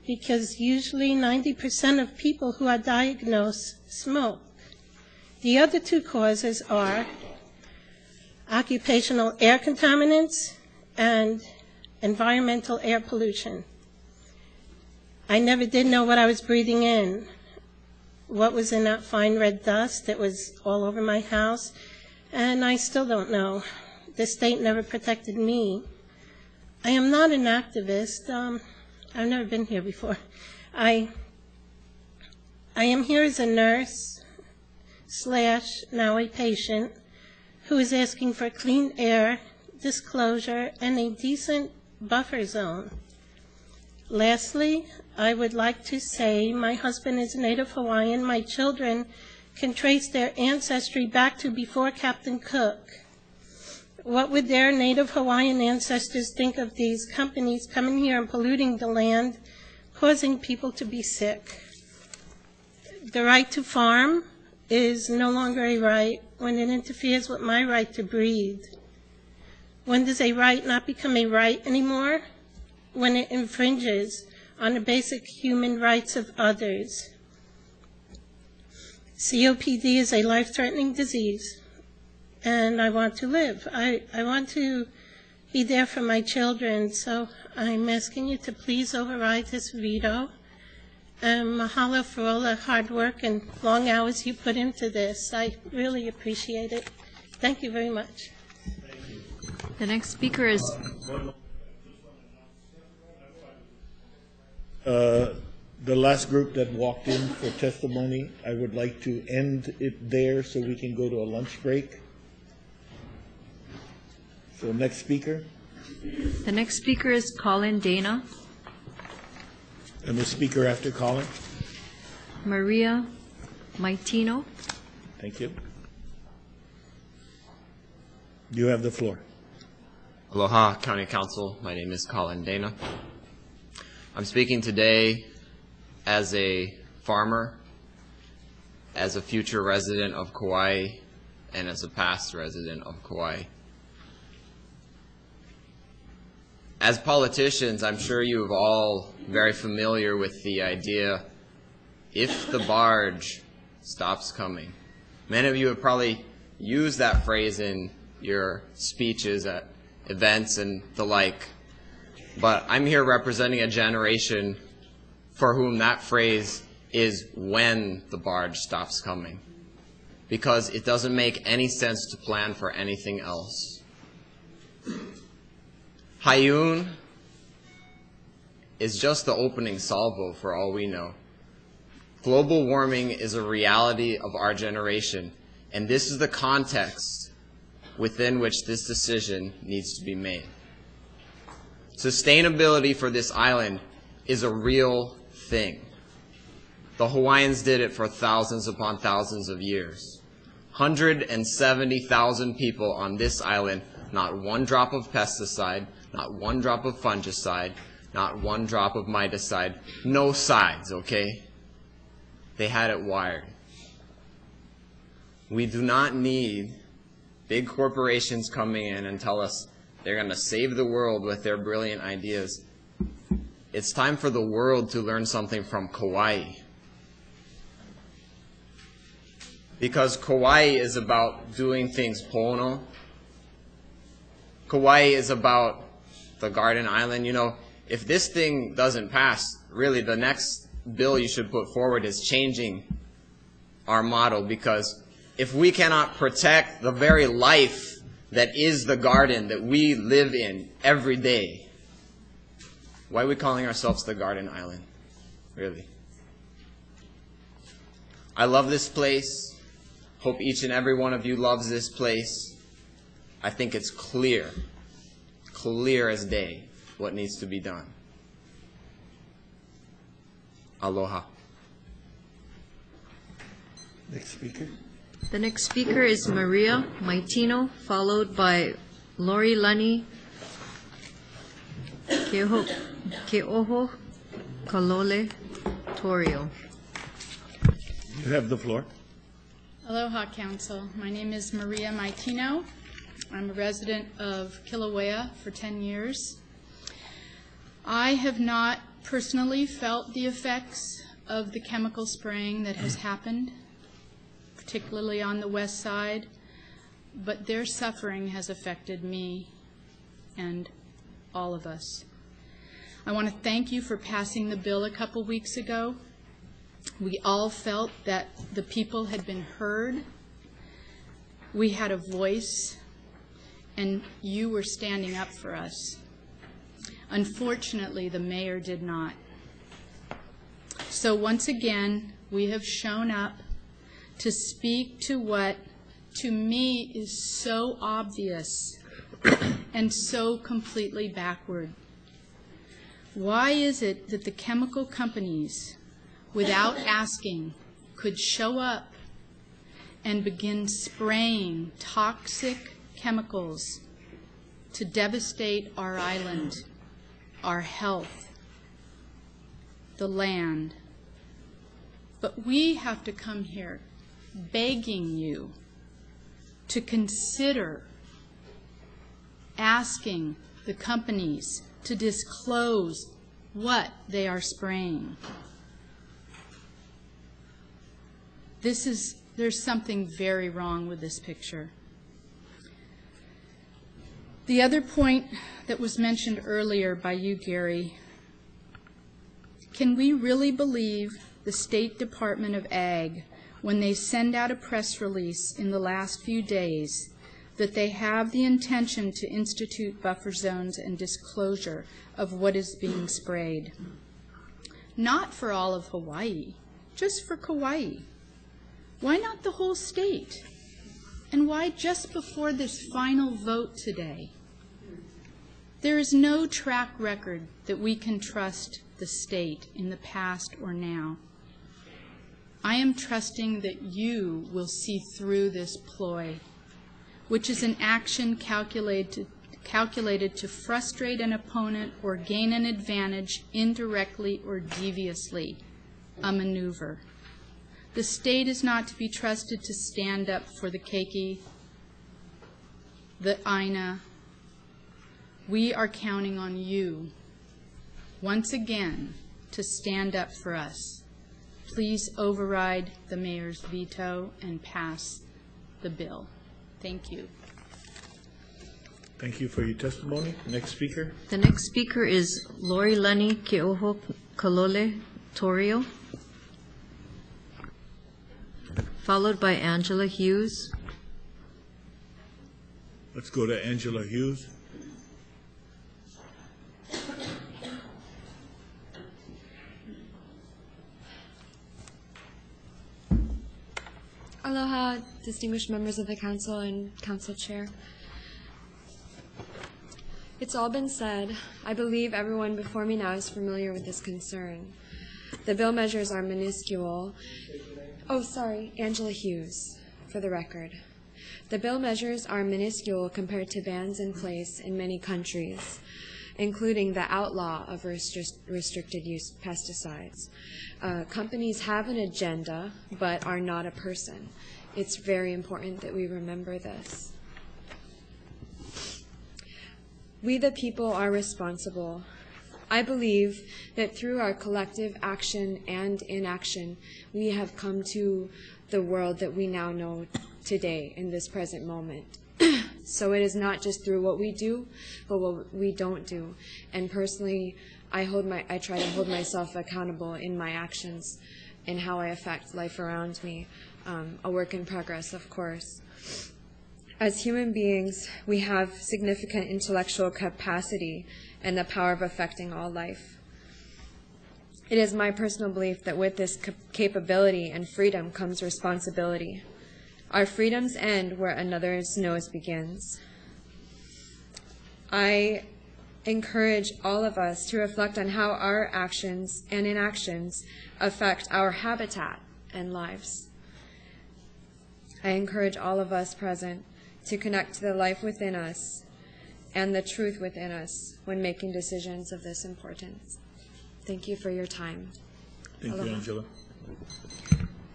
because usually 90% of people who are diagnosed smoke. The other two causes are occupational air contaminants and environmental air pollution. I never did know what I was breathing in, what was in that fine red dust that was all over my house, and I still don't know. The state never protected me. I am not an activist. I've never been here before. I am here as a nurse / now a patient who is asking for clean air, disclosure, and a decent buffer zone. Lastly, I would like to say my husband is Native Hawaiian. My children can trace their ancestry back to before Captain Cook. What would their Native Hawaiian ancestors think of these companies coming here and polluting the land, causing people to be sick? The right to farm is no longer a right when it interferes with my right to breathe. When does a right not become a right anymore? When it infringes on the basic human rights of others. COPD is a life-threatening disease, and I want to live. I want to be there for my children, so I'm asking you to please override this veto. Mahalo for all the hard work and long hours you put into this. I really appreciate it. Thank you very much. The next speaker is... The last group that walked in for testimony, I would like to end it there so we can go to a lunch break. So next speaker. The next speaker is Colin Dana. And the speaker after Colin. Maria Maitino. Thank you. You have the floor. Aloha, County Council. My name is Colin Dana. I'm speaking today as a farmer, as a future resident of Kauai, and as a past resident of Kauai. As politicians, I'm sure you are all very familiar with the idea, if the barge stops coming. Many of you have probably used that phrase in your speeches at events and the like. But I'm here representing a generation for whom that phrase is when the barge stops coming, because it doesn't make any sense to plan for anything else. Hayun is just the opening salvo for all we know. Global warming is a reality of our generation, and this is the context within which this decision needs to be made. Sustainability for this island is a real thing. The Hawaiians did it for thousands upon thousands of years. 170,000 people on this island, not one drop of pesticide, not one drop of fungicide, not one drop of miticide, no sides, okay? They had it wired. We do not need big corporations coming in and tell us they're going to save the world with their brilliant ideas. It's time for the world to learn something from Kauai. Because Kauai is about doing things pono. Kauai is about the Garden Island. You know, if this thing doesn't pass, really the next bill you should put forward is changing our model, because if we cannot protect the very life that is the garden that we live in every day, why are we calling ourselves the Garden Island? Really. I love this place. Hope each and every one of you loves this place. I think it's clear as day what needs to be done. Aloha. Next speaker. The next speaker is Maria Maitino, followed by Lori Lani Ke'oho Kalole Torio. You have the floor. Aloha, Council. My name is Maria Maitino. I'm a resident of Kilauea for 10 years. I have not personally felt the effects of the chemical spraying that has happened, particularly on the west side, but their suffering has affected me and all of us. I want to thank you for passing the bill a couple weeks ago. We all felt that the people had been heard. We had a voice, and you were standing up for us. Unfortunately, the mayor did not. So once again, we have shown up to speak to what, to me, is so obvious and so completely backward. Why is it that the chemical companies, without asking, could show up and begin spraying toxic chemicals to devastate our island, our health, the land? But we have to come here begging you to consider asking the companies to disclose what they are spraying. There's something very wrong with this picture. The other point that was mentioned earlier by you, Gary, can we really believe the State Department of Ag when they send out a press release in the last few days that they have the intention to institute buffer zones and disclosure of what is being sprayed? Not for all of Hawaii, just for Kauai. Why not the whole state? And why just before this final vote today? There is no track record that we can trust the state in the past or now. I am trusting that you will see through this ploy, which is an action calculated to frustrate an opponent or gain an advantage indirectly or deviously, a maneuver. The state is not to be trusted to stand up for the keiki, the aina. We are counting on you, once again, to stand up for us. Please override the mayor's veto and pass the bill. Thank you. Thank you for your testimony. Next speaker. The next speaker is Lori Lani Ke'oho Kalole Torio, followed by Angela Hughes. Let's go to Angela Hughes. Aloha, distinguished members of the council and council chair. It's all been said. I believe everyone before me now is familiar with this concern. The bill measures are minuscule. Oh, sorry, Angela Hughes, for the record. The bill measures are minuscule compared to bans in place in many countries, including the outlaw of restricted use pesticides. Companies have an agenda, but are not a person. It's very important that we remember this. We the people are responsible. I believe that through our collective action and inaction, we have come to the world that we now know today in this present moment. So it is not just through what we do, but what we don't do. And personally, I try to hold myself accountable in my actions and how I affect life around me. A work in progress, of course. As human beings, we have significant intellectual capacity and the power of affecting all life. It is my personal belief that with this capability and freedom comes responsibility. Our freedoms end where another's nose begins. I encourage all of us to reflect on how our actions and inactions affect our habitat and lives. I encourage all of us present to connect to the life within us and the truth within us when making decisions of this importance. Thank you for your time. Thank you, Angela.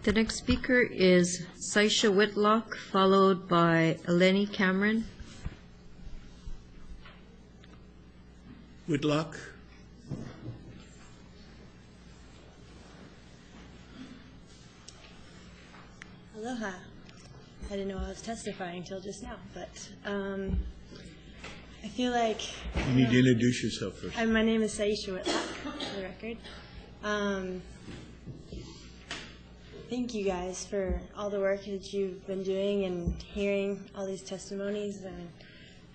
The next speaker is Saisha Whitlock, followed by Eleni Cameron. Whitlock. Aloha. I didn't know I was testifying until just now, but I feel like... You need to introduce yourself first. My name is Saisha Whitlock, for the record. Thank you guys for all the work that you've been doing and hearing all these testimonies. And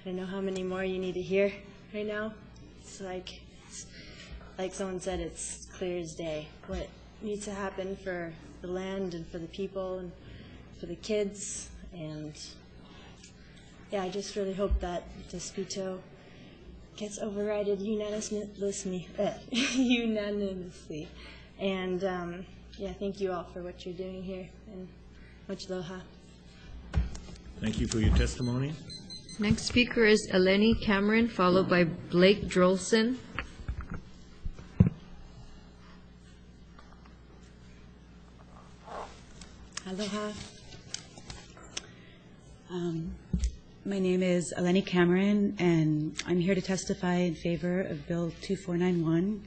I don't know how many more you need to hear right now. It's like someone said, it's clear as day what needs to happen for the land and for the people and for the kids. And yeah, I just really hope that this veto gets overridden unanimously. And yeah, thank you all for what you're doing here, and much aloha. Thank you for your testimony. Next speaker is Eleni Cameron, followed by Blake Drolson. Aloha. My name is Eleni Cameron, and I'm here to testify in favor of Bill 2491.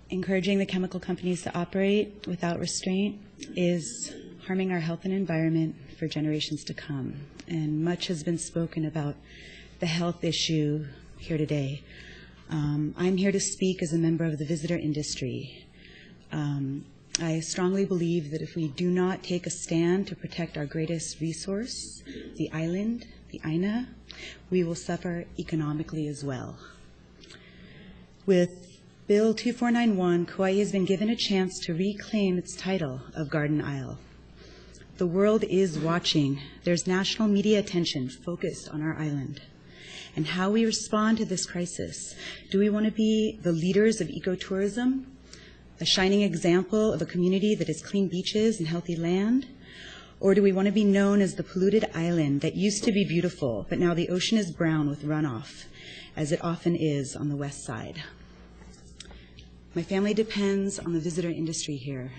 Encouraging the chemical companies to operate without restraint is harming our health and environment for generations to come. And much has been spoken about the health issue here today. I'm here to speak as a member of the visitor industry. I strongly believe that if we do not take a stand to protect our greatest resource, the island, the Aina, we will suffer economically as well. With Bill 2491, Kauai has been given a chance to reclaim its title of Garden Isle. The world is watching. There's national media attention focused on our island and how we respond to this crisis. Do we want to be the leaders of ecotourism, a shining example of a community that has clean beaches and healthy land? Or do we want to be known as the polluted island that used to be beautiful, but now the ocean is brown with runoff, as it often is on the west side? My family depends on the visitor industry here.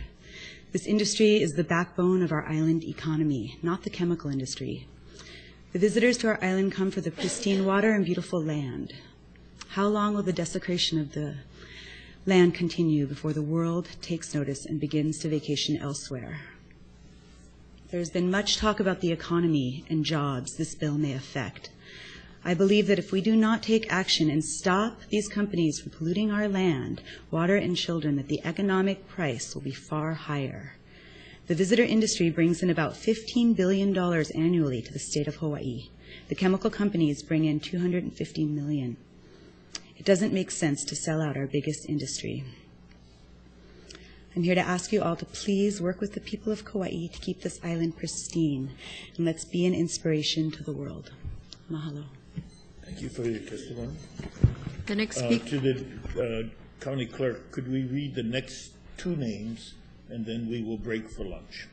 This industry is the backbone of our island economy, not the chemical industry. The visitors to our island come for the pristine water and beautiful land. How long will the desecration of the land continue before the world takes notice and begins to vacation elsewhere? There's been much talk about the economy and jobs this bill may affect. I believe that if we do not take action and stop these companies from polluting our land, water, and children, that the economic price will be far higher. The visitor industry brings in about $15 billion annually to the state of Hawaii. The chemical companies bring in $250 million. It doesn't make sense to sell out our biggest industry. I'm here to ask you all to please work with the people of Kauai to keep this island pristine, and let's be an inspiration to the world. Mahalo. Thank you for your testimony. The next speaker. To the county clerk, could we read the next two names, and then we will break for lunch?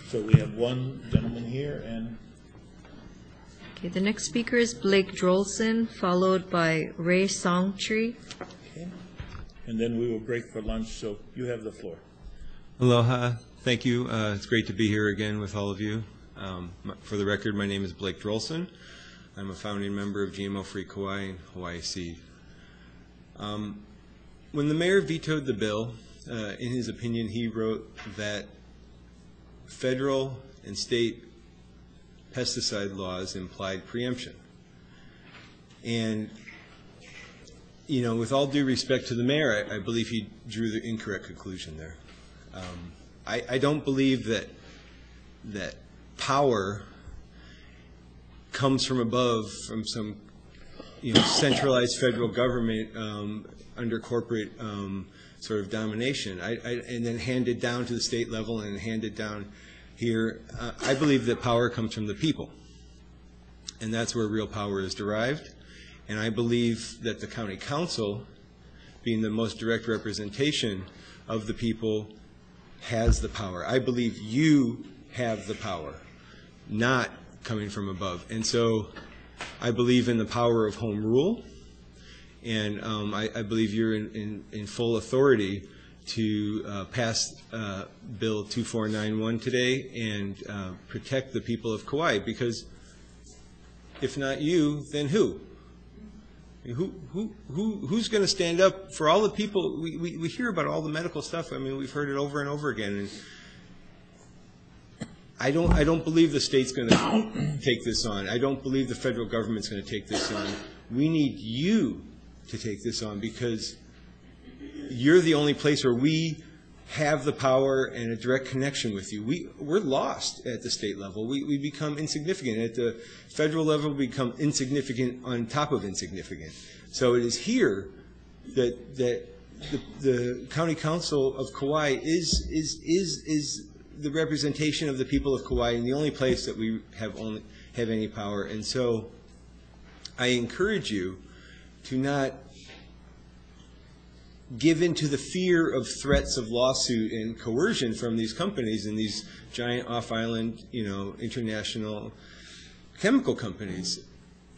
So we have one gentleman here, and Okay, the next speaker is Blake Drolson, followed by Ray Songtree. okay, and then we will break for lunch. So you have the floor. Aloha. Thank you. It's great to be here again with all of you. For the record, my name is Blake Drolson. I'm a founding member of GMO-Free Kauai and Hawaii Seed. When the mayor vetoed the bill, in his opinion, he wrote that federal and state pesticide laws implied preemption. And, you know, with all due respect to the mayor, I believe he drew the incorrect conclusion there. I don't believe that power comes from above, from some, you know, centralized federal government under corporate sort of domination, and then handed down to the state level and handed down here. I believe that power comes from the people, and that's where real power is derived. And I believe that the county council, being the most direct representation of the people, has the power. I believe you have the power, not coming from above. And so I believe in the power of home rule, and I believe you're in full authority to pass Bill 2491 today and protect the people of Kauai, because if not you, then who? Who's going to stand up for all the people? We hear about all the medical stuff. I mean, we've heard it over and over again. And I don't believe the state's going to take this on. I don't believe the federal government's going to take this on. We need you to take this on, because you're the only place where we have the power and a direct connection with you. We're lost at the state level. We become insignificant. At the federal level, we become insignificant on top of insignificant. So it is here that the County Council of Kauai is the representation of the people of Kauai, and the only place that we have any power. And so I encourage you to not give in to the fear of threats of lawsuit and coercion from these companies and these giant off-island, international chemical companies.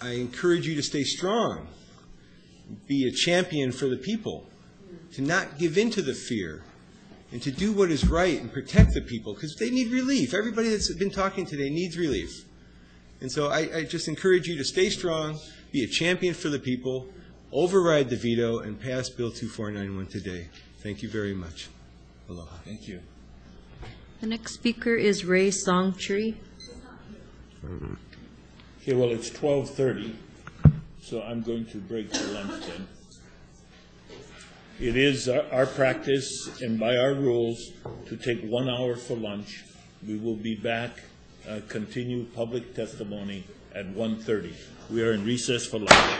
I encourage you to stay strong, be a champion for the people, to not give in to the fear, and to do what is right and protect the people, because they need relief. Everybody that's been talking today needs relief. And so I just encourage you to stay strong, be a champion for the people, override the veto, and pass Bill 2491 today. Thank you very much. Aloha. Thank you. The next speaker is Ray Songtree. Okay, well, it's 12:30, so I'm going to break for lunch then. It is our practice and by our rules to take 1 hour for lunch. We will be back, continue public testimony at 1:30. We are in recess for lunch.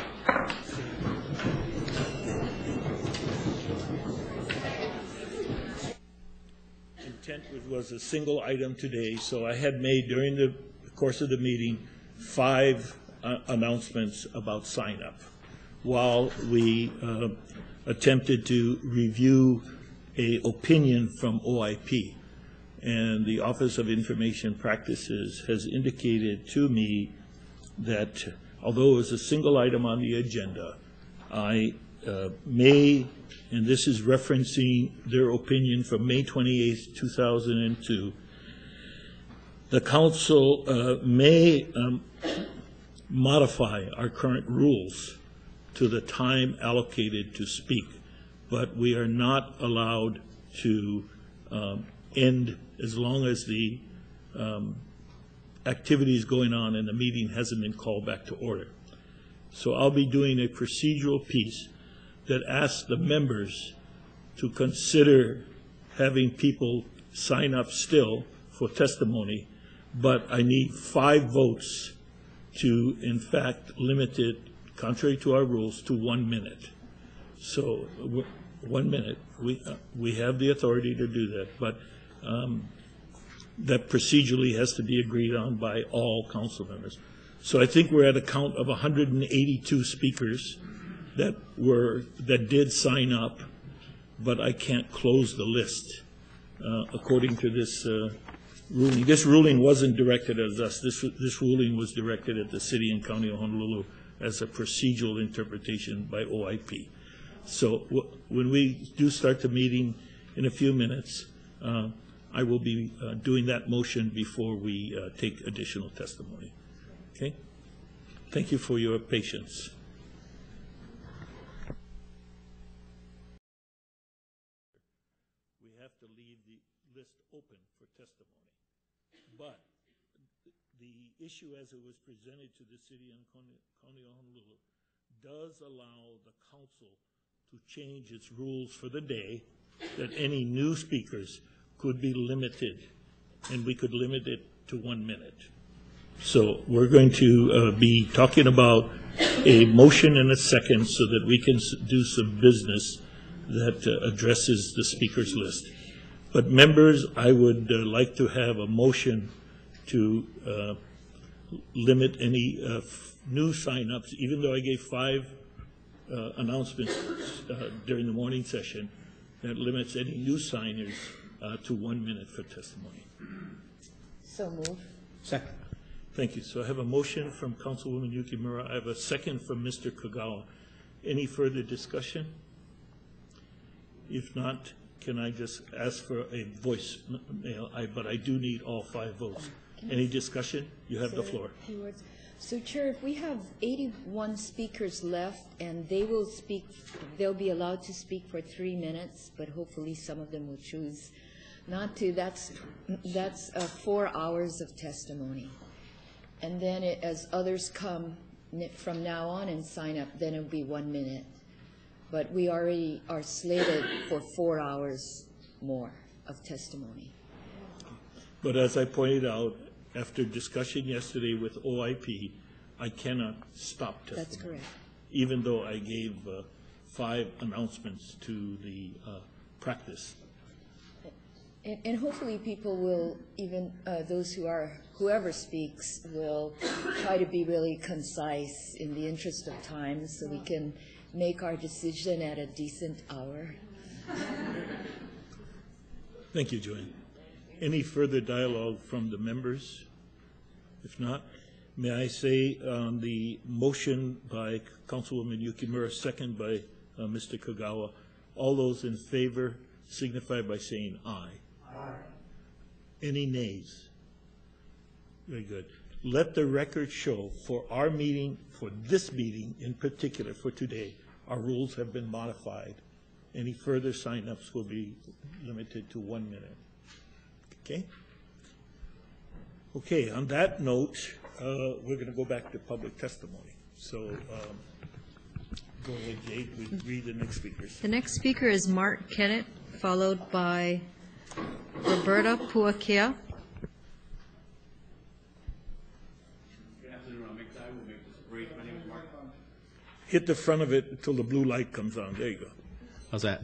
Intent was a single item today, so I had made during the course of the meeting 5 announcements about sign-up while we attempted to review an opinion from OIP. And the Office of Information Practices has indicated to me that although it was a single item on the agenda, I may, and this is referencing their opinion from May 28, 2002, the council may modify our current rules to the time allocated to speak, but we are not allowed to end as long as the activities going on and the meeting hasn't been called back to order. So I'll be doing a procedural piece that asks the members to consider having people sign up still for testimony, but I need 5 votes to, in fact, limit it, contrary to our rules, to 1 minute. So 1 minute, we have the authority to do that, but that procedurally has to be agreed on by all council members. So I think we're at a count of 182 speakers that did sign up, but I can't close the list according to this ruling. This ruling wasn't directed at us. This ruling was directed at the city and county of Honolulu as a procedural interpretation by OIP. So when we do start the meeting in a few minutes, I will be doing that motion before we take additional testimony. Okay? Thank you for your patience. We have to leave the list open for testimony. But the issue as it was presented to the city and county of Honolulu does allow the council to change its rules for the day, that any new speakers could be limited, and we could limit it to 1 minute. So we're going to be talking about a motion and a second so that we can do some business that addresses the speakers list. But members, I would like to have a motion to limit any new sign-ups, even though I gave 5 announcements during the morning session, that limits any new signers to 1 minute for testimony. So move. Second. Thank you. So I have a motion from Councilwoman Yukimura. I have a second from Mr. Kagawa. Any further discussion? If not, can I just ask for a voice mail? But I do need all 5 votes. Any discussion? You have the floor. So, Chair, if we have 81 speakers left, and they will speak, they'll be allowed to speak for 3 minutes, but hopefully some of them will choose not to. That's 4 hours of testimony. And then as others come from now on and sign up, then it'll be 1 minute. But we already are slated for 4 hours more of testimony. But as I pointed out, after discussion yesterday with OIP, I cannot stop testimony. That's correct. Even though I gave 5 announcements to the practice. And hopefully people will, even whoever speaks, will try to be really concise in the interest of time so we can make our decision at a decent hour. Thank you, Joanne. Any further dialogue from the members? If not, may I say on the motion by Councilwoman Yukimura, second by Mr. Kagawa, all those in favor signify by saying aye. Aye. Any nays? Very good. Let the record show for our meeting, for this meeting in particular, for today, our rules have been modified. Any further sign-ups will be limited to 1 minute. Okay? Okay, on that note, we're going to go back to public testimony. So go ahead, Jade, read the next speakers. The next speaker is Mark Kennett, followed by Roberta Puakea. Good afternoon. I'll make time. We'll make this brief. My name is Mark. Hit the front of it until the blue light comes on. There you go. How's that?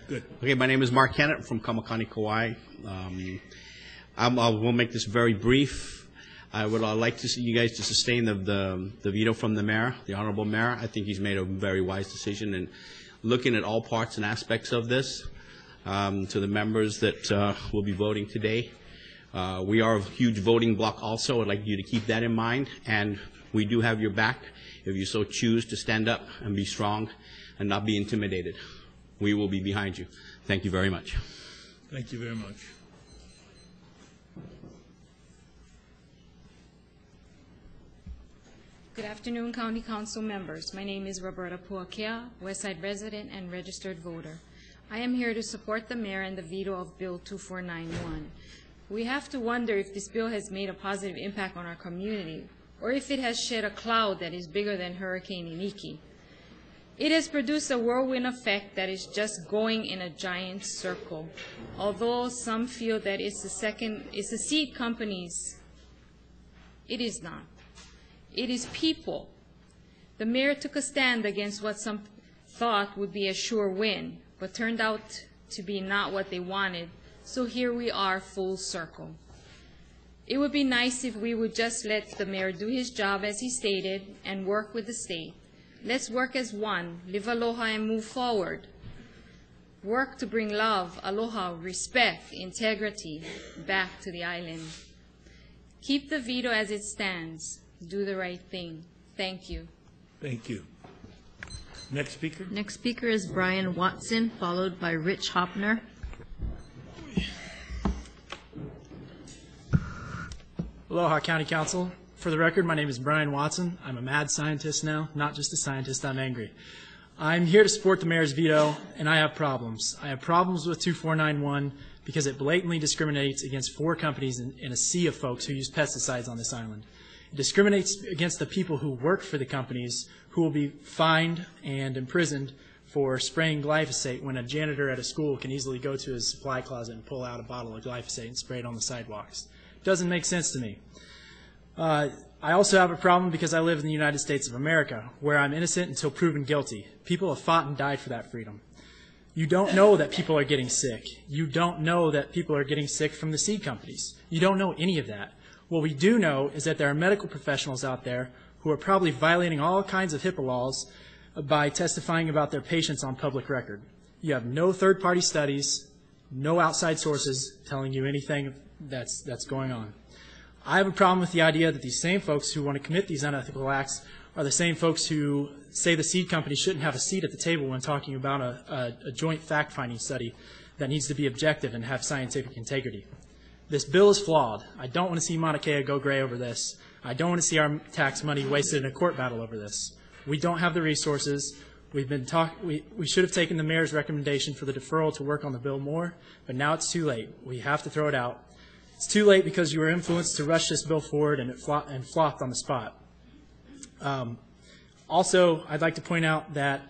Good. Okay, my name is Mark Kennett from Kauai County, Kauai. We'll make this very brief. I would like to see you guys to sustain the veto from the mayor, the honorable mayor. I think he's made a very wise decision in looking at all parts and aspects of this. To the members that will be voting today, we are a huge voting bloc also. I'd like you to keep that in mind, and we do have your back if you so choose to stand up and be strong and not be intimidated. We will be behind you. Thank you very much. Thank you very much. Good afternoon, County Council members. My name is Roberta Puakea, Westside resident and registered voter. I am here to support the mayor and the veto of Bill 2491. We have to wonder if this bill has made a positive impact on our community, or if it has shed a cloud that is bigger than Hurricane Iniki. It has produced a whirlwind effect that is just going in a giant circle. Although some feel that it's the seed companies, it is not. It is people. The mayor took a stand against what some thought would be a sure win, but turned out to be not what they wanted, so here we are full circle. It would be nice if we would just let the mayor do his job as he stated and work with the state. Let's work as one, live aloha and move forward. Work to bring love, aloha, respect, integrity back to the island. Keep the veto as it stands. Do the right thing. Thank you. Thank you. Next speaker? Next speaker is Brian Watson, followed by Rich Hopner. Aloha County Council. For the record, my name is Brian Watson. I'm a mad scientist now, not just a scientist, I'm angry. I'm here to support the mayor's veto, and I have problems. I have problems with 2491 because it blatantly discriminates against 4 companies in a sea of folks who use pesticides on this island. It discriminates against the people who work for the companies who will be fined and imprisoned for spraying glyphosate when a janitor at a school can easily go to his supply closet and pull out a bottle of glyphosate and spray it on the sidewalks. Doesn't make sense to me. I also have a problem because I live in the United States of America, where I'm innocent until proven guilty. People have fought and died for that freedom. You don't know that people are getting sick. You don't know that people are getting sick from the seed companies. You don't know any of that. What we do know is that there are medical professionals out there who are probably violating all kinds of HIPAA laws by testifying about their patients on public record. You have no third-party studies, no outside sources telling you anything that's going on. I have a problem with the idea that these same folks who want to commit these unethical acts are the same folks who say the seed company shouldn't have a seat at the table when talking about a joint fact-finding study that needs to be objective and have scientific integrity. This bill is flawed. I don't want to see Mauna Kea go gray over this. I don't want to see our tax money wasted in a court battle over this. We don't have the resources. We should have taken the mayor's recommendation for the deferral to work on the bill more, but now it's too late. We have to throw it out. It's too late because you were influenced to rush this bill forward and it flopped on the spot. Also, I'd like to point out that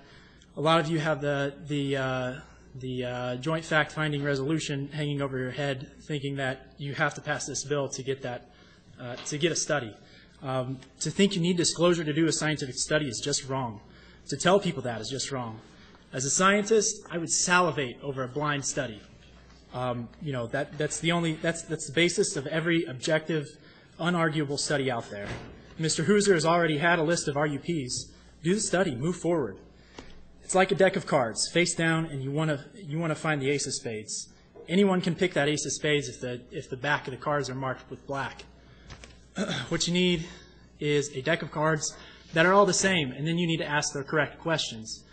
a lot of you have the joint fact-finding resolution hanging over your head, thinking that you have to pass this bill to get that to get a study. To think you need disclosure to do a scientific study is just wrong. To tell people that is just wrong. As a scientist, I would salivate over a blind study. That's the basis of every objective, unarguable study out there. Mr. Hooser has already had a list of RUPs. Do the study, move forward. It's like a deck of cards, face down, and you want to find the ace of spades. Anyone can pick that ace of spades if the back of the cards are marked with black. What you need is a deck of cards that are all the same, and then you need to ask the correct questions.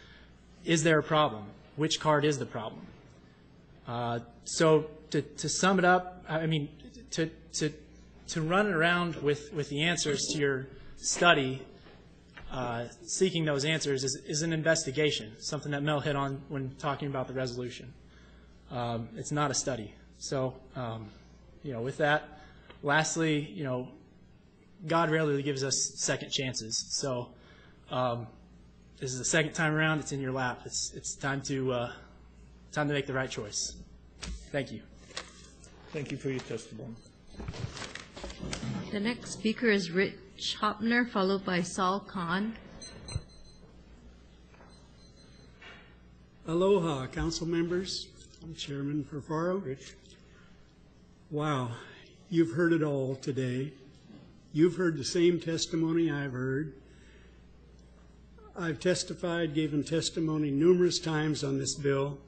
Is there a problem? Which card is the problem? So to sum it up, I mean, to run around with the answers to your study, seeking those answers is an investigation, something that Mel hit on when talking about the resolution. It's not a study. So, with that, lastly, God rarely gives us second chances. So, this is the second time around. It's in your lap. It's time to make the right choice. Thank you. Thank you for your testimony. The next speaker is Rich Hopner, followed by Saul Khan. Aloha, council members. I'm Chairman Perfaro. Rich. Wow, you've heard it all today. You've heard the same testimony I've heard. I've testified, given testimony numerous times on this bill.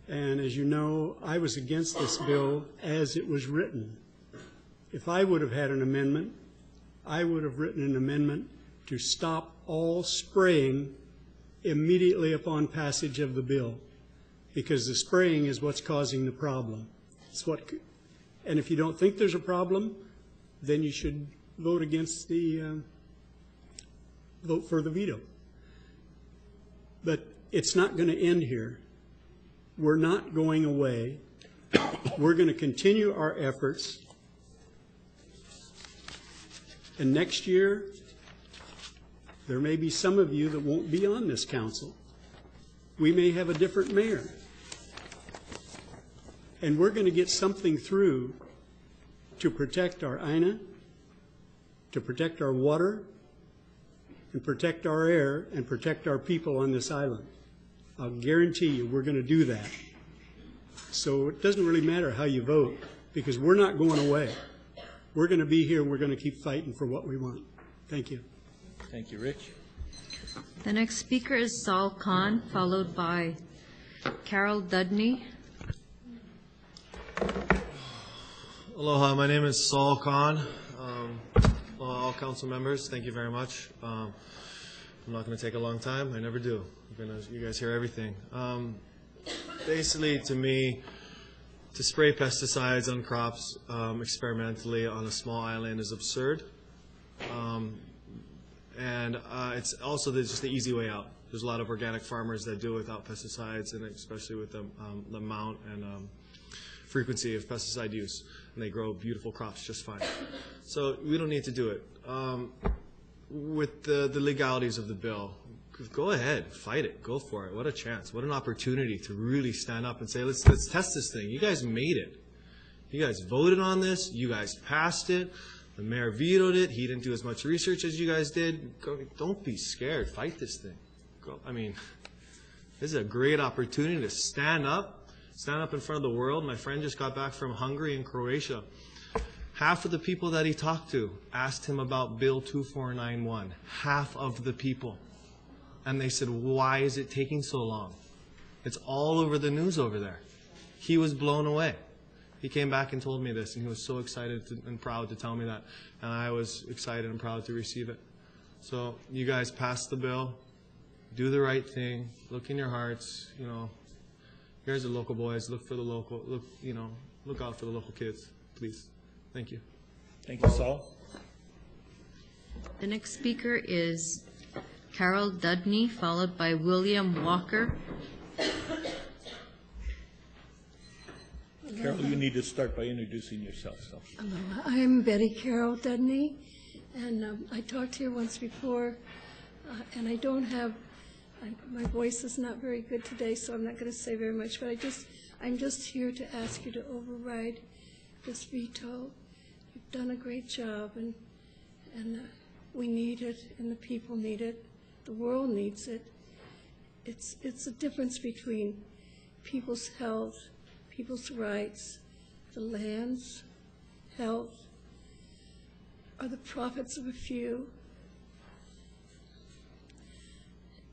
And as you know, I was against this bill as it was written. If I would have had an amendment, I would have written an amendment to stop all spraying immediately upon passage of the bill, because the spraying is what's causing the problem. And if you don't think there's a problem, then you should vote against vote for the veto. But it's not going to end here. We're not going away. We're going to continue our efforts. And next year, there may be some of you that won't be on this council. We may have a different mayor. And we're going to get something through to protect our Aina, to protect our water, and protect our air, and protect our people on this island. I'll guarantee you we're going to do that. So it doesn't really matter how you vote, because we're not going away. we're going to be here and we're going to keep fighting for what we want. Thank you. Thank you, Rich. The next speaker is Saul Khan, followed by Carol Dudney. Aloha, my name is Saul Khan. Aloha, all council members, thank you very much. I'm not going to take a long time. I never do. You guys hear everything. Basically, to me, to spray pesticides on crops experimentally on a small island is absurd. And it's also just the easy way out. There's a lot of organic farmers that do it without pesticides, and especially with the amount and frequency of pesticide use, and they grow beautiful crops just fine. So we don't need to do it. With the legalities of the bill, go ahead, fight it, go for it. What a chance, what an opportunity to really stand up and say, let's test this thing. You guys made it. You guys voted on this. You guys passed it. The mayor vetoed it. He didn't do as much research as you guys did. Don't be scared. Fight this thing. I mean, this is a great opportunity to stand up in front of the world. My friend just got back from Hungary and Croatia. Half of the people that he talked to asked him about Bill 2491. Half of the people. And they said, why is it taking so long? It's all over the news over there. He was blown away. He came back and told me this, and he was so excited and proud to tell me that. And I was excited and proud to receive it. So you guys pass the bill. Do the right thing. Look in your hearts. You know, here's the local boys. Look for the local. Look out for the local kids, please. Thank you. Thank you, Saul. The next speaker is Carol Dudney, followed by William Walker. Carol, you need to start by introducing yourself. So. Hello, I'm Betty Carol Dudney, and I talked here once before, and I don't have, my voice is not very good today, so I'm not going to say very much, but I'm just here to ask you to override this veto. You've done a great job, and we need it, and the people need it. The world needs it. It's a difference between people's health, people's rights, the land's health, or the profits of a few.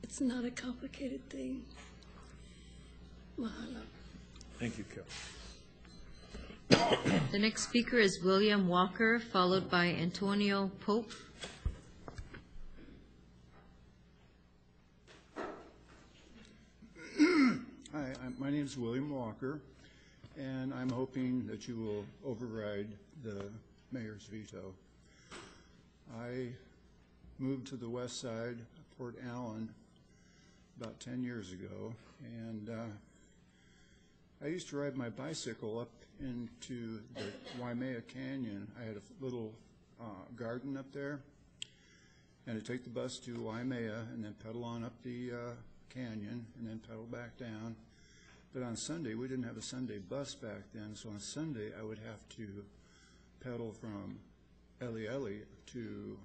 It's not a complicated thing. Mahalo. Thank you, Carol. The next speaker is William Walker, followed by Antonio Pope. Hi, my name is William Walker, and I'm hoping that you will override the mayor's veto. I moved to the west side of Port Allen about 10 years ago, and I used to ride my bicycle up into the Waimea Canyon. I had a little garden up there, and I'd take the bus to Waimea and then pedal on up the canyon and then pedal back down. But on Sunday, we didn't have a Sunday bus back then, so on Sunday I would have to pedal from Elieli to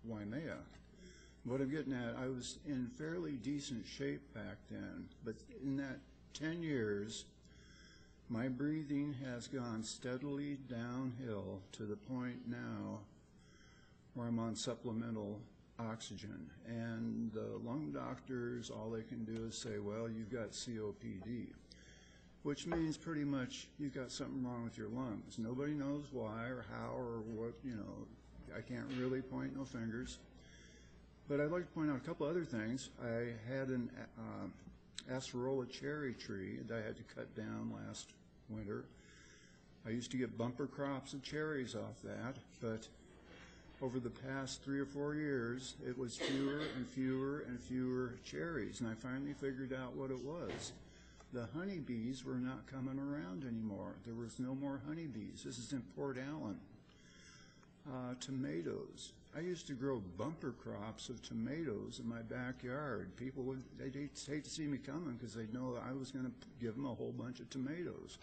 Waimea. What I'm getting at, I was in fairly decent shape back then, but in that 10 years, my breathing has gone steadily downhill to the point now where I'm on supplemental oxygen. And the lung doctors, all they can do is say, well, you've got COPD, which means pretty much you've got something wrong with your lungs. Nobody knows why or how or what, I can't really point no fingers. But I'd like to point out a couple other things. I had an acerola cherry tree that I had to cut down last winter. I used to get bumper crops of cherries off that, but over the past 3 or 4 years, it was fewer and fewer and fewer cherries, and I finally figured out what it was. The honeybees were not coming around anymore. There was no more honeybees. This is in Port Allen. Tomatoes. I used to grow bumper crops of tomatoes in my backyard. People they'd hate to see me coming because they'd know I was going to give them a whole bunch of tomatoes.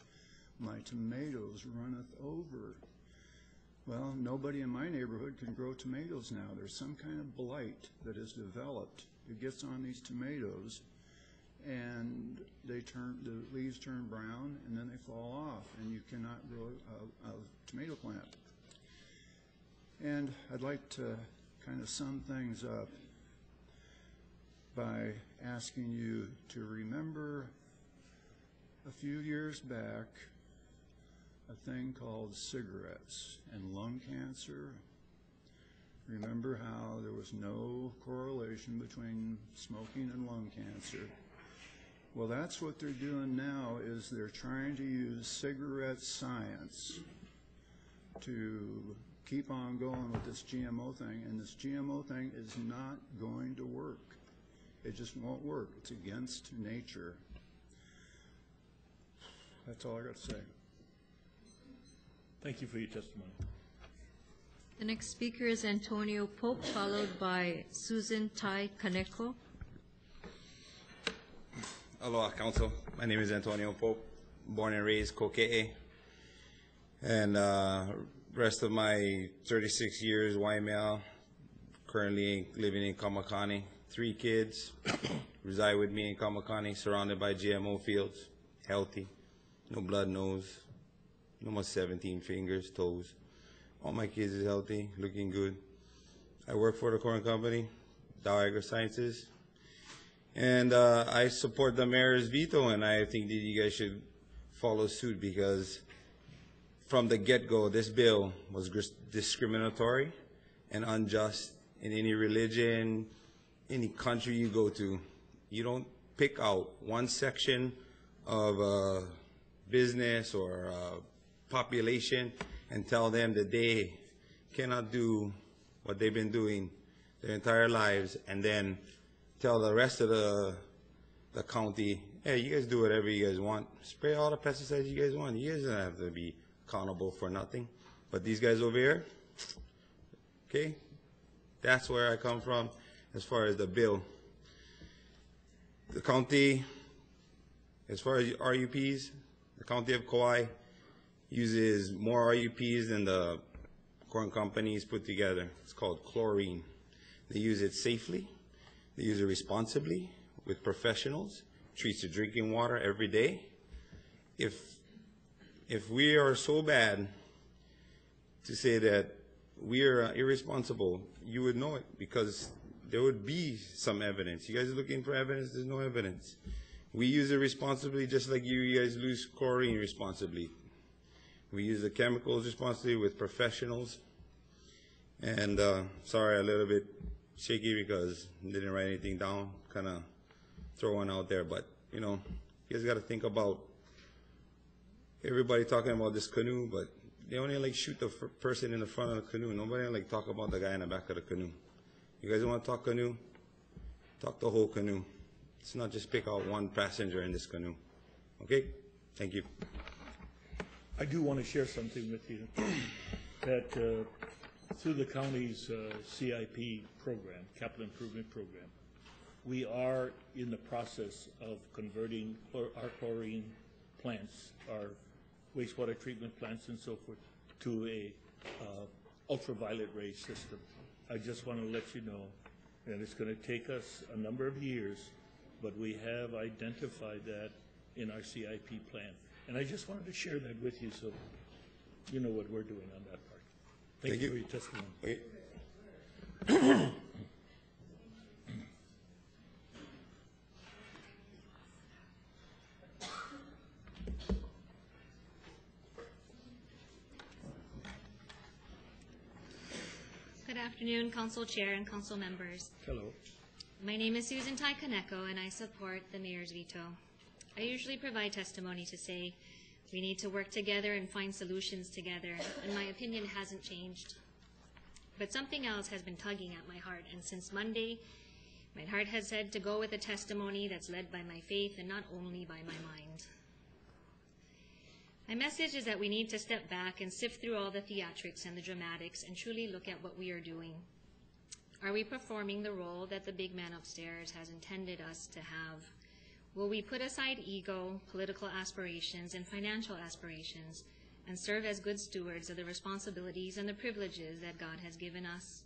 My tomatoes runneth over. Well, nobody in my neighborhood can grow tomatoes now. There's some kind of blight that has developed. It gets on these tomatoes, and the leaves turn brown, and then they fall off, and you cannot grow a tomato plant. And I'd like to kind of sum things up by asking you to remember a few years back a thing called cigarettes and lung cancer. Remember how there was no correlation between smoking and lung cancer. Well, that's what they're doing now, is they're trying to use cigarette science to keep on going with this GMO thing, and this GMO thing is not going to work. It just won't work. It's against nature. That's all I got to say. Thank you for your testimony. The next speaker is Antonio Pope, followed by Susan Tai Kaneko. Aloha, Council. My name is Antonio Pope, born and raised Kokee. And rest of my 36 years, Waimea, currently living in Kamakani. 3 kids reside with me in Kamakani, surrounded by GMO fields, healthy, no blood nose, almost 17 fingers, toes. All my kids is healthy, looking good. I work for the corn company, Dow Agri-Sciences. And I support the mayor's veto, and I think that you guys should follow suit, because from the get-go, this bill was discriminatory and unjust in any religion, any country you go to. You don't pick out one section of business or population and tell them that they cannot do what they've been doing their entire lives, and then tell the rest of the county, hey, you guys do whatever you guys want. Spray all the pesticides you guys want. You guys don't have to be accountable for nothing. But these guys over here, okay, that's where I come from as far as the bill. The county, as far as RUPs, the county of Kauai uses more RUPs than the corn companies put together. It's called chlorine. They use it safely. They use it responsibly with professionals. Treats the drinking water every day. If we are so bad to say that we are irresponsible, you would know it, because there would be some evidence. You guys are looking for evidence, there's no evidence. We use it responsibly just like you guys use chlorine responsibly. We use the chemicals responsibly with professionals. And sorry, a little bit shaky because I didn't write anything down, kind of throw one out there. But, you know, you guys got to think about everybody talking about this canoe, but they only like shoot the person in the front of the canoe. Nobody like talk about the guy in the back of the canoe. You guys want to talk canoe? Talk the whole canoe. It's not just pick out one passenger in this canoe. Okay? Thank you. I do want to share something with you that through the county's CIP program, capital improvement program, we are in the process of converting our chlorine plants, our wastewater treatment plants and so forth, to a ultraviolet ray system. I just want to let you know that it's going to take us a number of years, but we have identified that in our CIP plan. And I just wanted to share that with you so you know what we're doing on that part. Thank you for your testimony. Good afternoon, Council Chair and Council members. Hello. My name is Susan Tai Kaneko, and I support the Mayor's veto. I usually provide testimony to say we need to work together and find solutions together, and my opinion hasn't changed. But something else has been tugging at my heart, and since Monday, my heart has said to go with a testimony that's led by my faith and not only by my mind. My message is that we need to step back and sift through all the theatrics and the dramatics and truly look at what we are doing. Are we performing the role that the big man upstairs has intended us to have? Will we put aside ego, political aspirations, and financial aspirations and serve as good stewards of the responsibilities and the privileges that God has given us?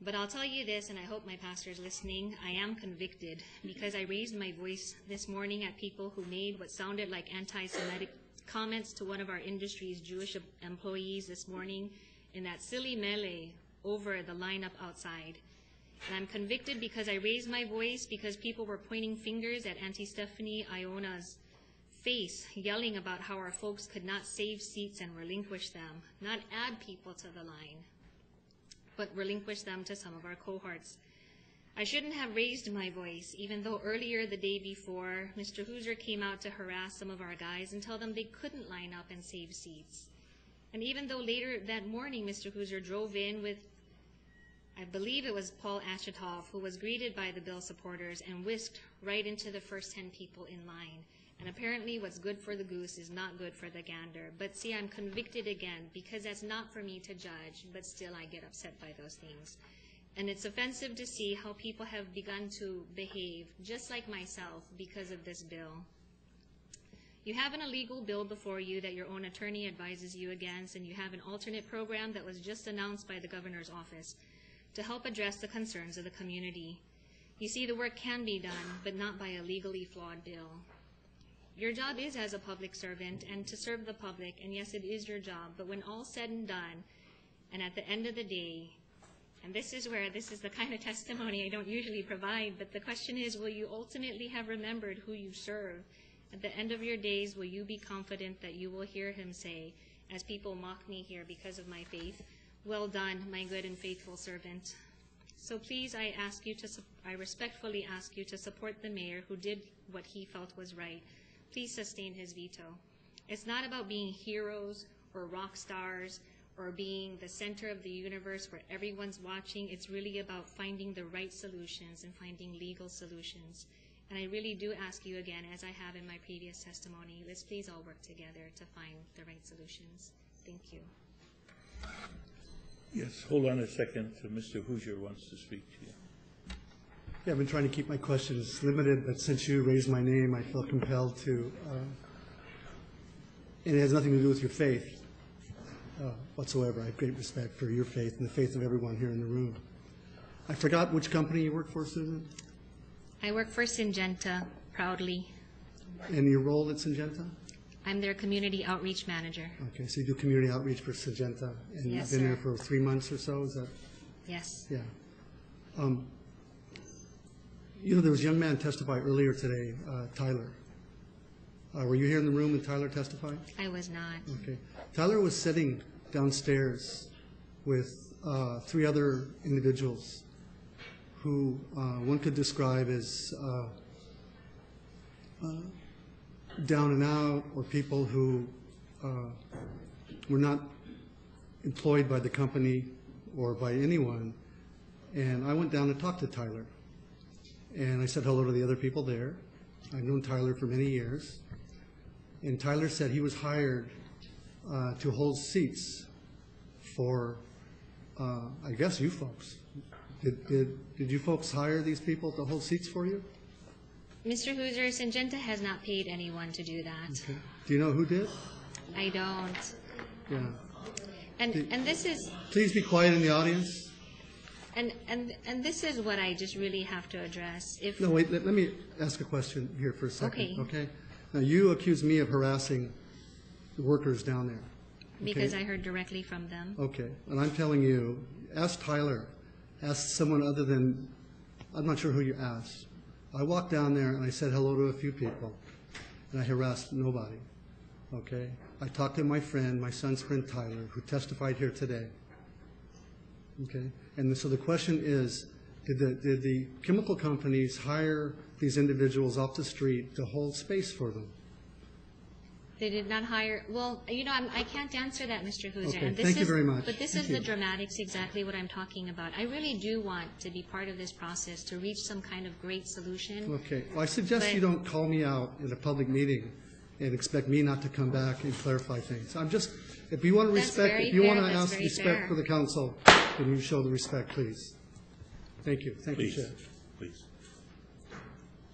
But I'll tell you this, and I hope my pastor is listening, I am convicted because I raised my voice this morning at people who made what sounded like anti-Semitic comments to one of our industry's Jewish employees this morning, in that silly melee over the lineup outside. And I'm convicted because I raised my voice because people were pointing fingers at Auntie Stephanie Iona's face, yelling about how our folks could not save seats and relinquish them, not add people to the line, but relinquish them to some of our cohorts. I shouldn't have raised my voice, even though earlier the day before, Mr. Hoosier came out to harass some of our guys and tell them they couldn't line up and save seats. And even though later that morning, Mr. Hoosier drove in with, I believe it was Paul Achetoff, who was greeted by the bill supporters and whisked right into the first 10 people in line. And apparently what's good for the goose is not good for the gander. But see, I'm convicted again because that's not for me to judge, but still I get upset by those things. And it's offensive to see how people have begun to behave just like myself because of this bill. You have an illegal bill before you that your own attorney advises you against, and you have an alternate program that was just announced by the governor's office to help address the concerns of the community. You see, the work can be done, but not by a legally flawed bill. Your job is as a public servant and to serve the public, and yes, it is your job, but when all's said and done, and at the end of the day, and this is the kind of testimony I don't usually provide, but the question is, will you ultimately have remembered who you serve? At the end of your days, will you be confident that you will hear him say, as people mock me here because of my faith, well done, my good and faithful servant. So please, I respectfully ask you to support the mayor who did what he felt was right. Please sustain his veto. It's not about being heroes or rock stars or being the center of the universe where everyone's watching. It's really about finding the right solutions and finding legal solutions. And I really do ask you again, as I have in my previous testimony, let's please all work together to find the right solutions. Thank you. Yes, hold on a second. Mr. Hoosier wants to speak to you. Yeah, I've been trying to keep my questions limited, but since you raised my name, I felt compelled to, and it has nothing to do with your faith whatsoever. I have great respect for your faith and the faith of everyone here in the room. I forgot which company you work for, Susan? I work for Syngenta, proudly. And your role at Syngenta? I'm their community outreach manager. Okay, so you do community outreach for Syngenta, and Yes, you've been there sir. for 3 months or so, is that? Yes. Yeah. You know, there was a young man testify earlier today, Tyler. Were you here in the room when Tyler testified? I was not. Okay. Tyler was sitting downstairs with 3 other individuals who one could describe as down and out, or people who were not employed by the company or by anyone. And I went down to talk to Tyler. And I said hello to the other people there. I've known Tyler for many years. And Tyler said he was hired to hold seats for, I guess, you folks. Did you folks hire these people to hold seats for you? Mr. Hoosier, Syngenta has not paid anyone to do that. Okay. Do you know who did? I don't. Yeah. And this is... Please be quiet in the audience. And this is what I just really have to address. If No, wait, let me ask a question here for a second. Okay. Now, you accuse me of harassing the workers down there. because I heard directly from them. Okay, and I'm telling you, ask Tyler, ask someone other than, I'm not sure who you asked. I walked down there and I said hello to a few people, and I harassed nobody, okay? I talked to my friend, my son's friend Tyler, who testified here today, okay? And so the question is, did the chemical companies hire these individuals off the street to hold space for them? They did not hire, well, you know, I can't answer that, Mr. Hoosier. Okay, and this thank you is, very much. But this Thank is you. the dramatics, exactly what I'm talking about. I really do want to be part of this process to reach some kind of great solution. Okay, well, I suggest you don't call me out in a public meeting and expect me not to come back and clarify things. I'm just, if you want to That's respect, very if you want fair. to That's ask very respect fair. for the council, then you show the respect, please. Thank you. Thank you, Please, Chair. please.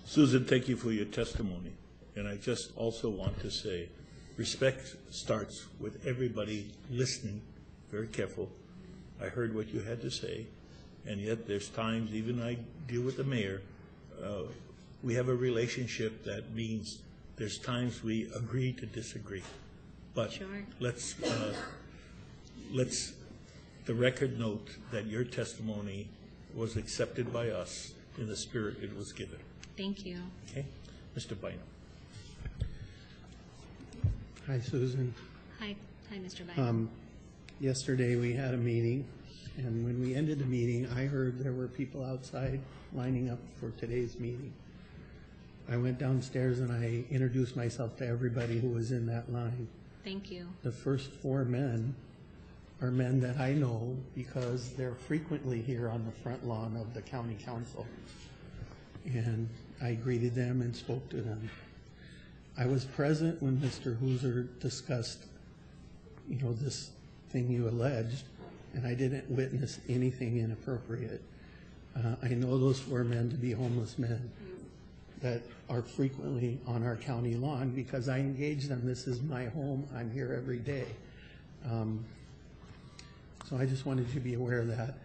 Susan, thank you for your testimony. And I just also want to say, respect starts with everybody listening, very careful. I heard what you had to say, and yet there's times, even I deal with the mayor, we have a relationship that means there's times we agree to disagree. But Sure. let's the record note that your testimony was accepted by us in the spirit it was given. Thank you. Okay? Mr. Bynum. Hi, Susan. Hi, Mr. Bynum. Yesterday we had a meeting, and when we ended the meeting, I heard there were people outside lining up for today's meeting. I went downstairs and I introduced myself to everybody who was in that line. Thank you. The first 4 men are men that I know because they're frequently here on the front lawn of the county council. And I greeted them and spoke to them. I was present when Mr. Hooser discussed, this thing you alleged, and I didn't witness anything inappropriate. I know those 4 men to be homeless men that are frequently on our county lawn because I engage them. This is my home. I'm here every day. So I just wanted you to be aware of that.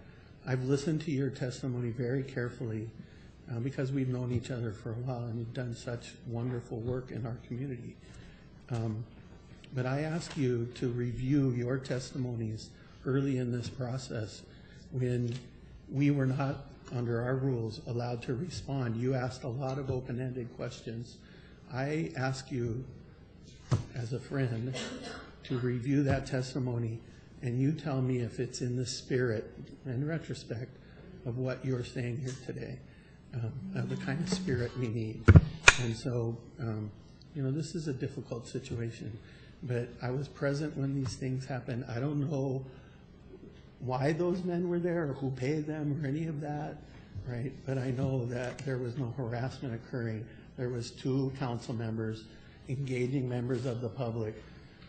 I've listened to your testimony very carefully because we've known each other for a while and you've done such wonderful work in our community. But I ask you to review your testimonies early in this process when we were not, under our rules, allowed to respond. You asked a lot of open-ended questions. I ask you, as a friend, to review that testimony and you tell me if it's in the spirit, in retrospect, of what you're saying here today, of the kind of spirit we need. And so, this is a difficult situation, but I was present when these things happened. I don't know why those men were there or who paid them or any of that, right? But I know that there was no harassment occurring. There was 2 council members engaging members of the public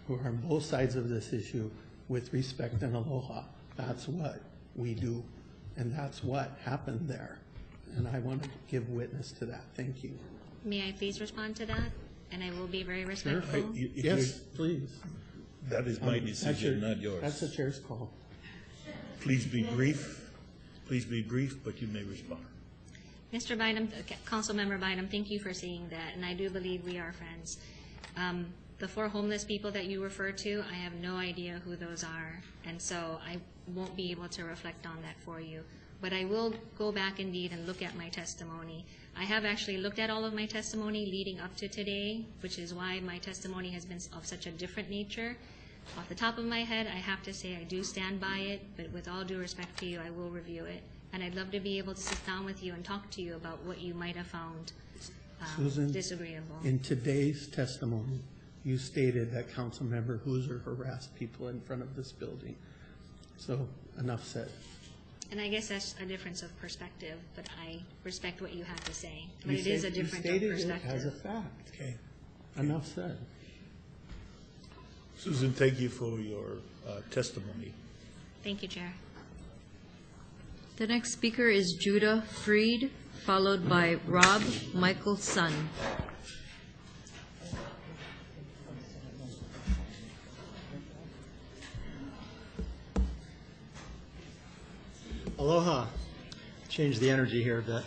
who are on both sides of this issue with respect and aloha. That's what we do, and that's what happened there. And I want to give witness to that. Thank you. May I please respond to that? And I will be very respectful. Sure. Yes, please. That is my decision, not yours. That's the chair's call. Please be brief. Please be brief, but you may respond. Mr. Bynum, Councilmember Bynum, thank you for saying that, and I do believe we are friends. The 4 homeless people that you refer to, I have no idea who those are, and so I won't be able to reflect on that for you. But I will go back indeed and look at my testimony. I have actually looked at all of my testimony leading up to today, which is why my testimony has been of such a different nature. Off the top of my head, I have to say I do stand by it, but with all due respect to you, I will review it. And I'd love to be able to sit down with you and talk to you about what you might have found Susan, disagreeable. In today's testimony, you stated that Councilmember Hooser harassed people in front of this building. So enough said. And I guess that's a difference of perspective, but I respect what you have to say. But it is a difference of perspective. You stated it as a fact. Okay. Enough said. Susan, thank you for your testimony. Thank you, Chair. The next speaker is Judah Freed, followed by Rob Michaelson. Aloha. Change the energy here a bit.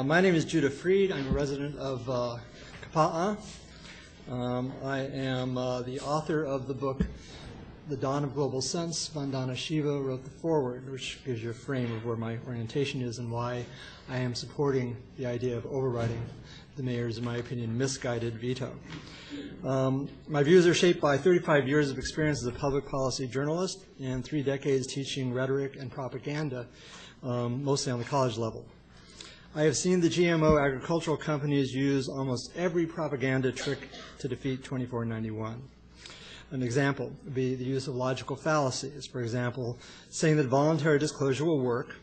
My name is Judah Freed. I'm a resident of Kapa'a. I am the author of the book, The Dawn of Global Sense. Vandana Shiva wrote the foreword, which gives you a frame of where my orientation is and why I am supporting the idea of overriding the mayor's, in my opinion, misguided veto. My views are shaped by 35 years of experience as a public policy journalist and 3 decades teaching rhetoric and propaganda, mostly on the college level. I have seen the GMO agricultural companies use almost every propaganda trick to defeat 2491. An example would be the use of logical fallacies. For example, saying that voluntary disclosure will work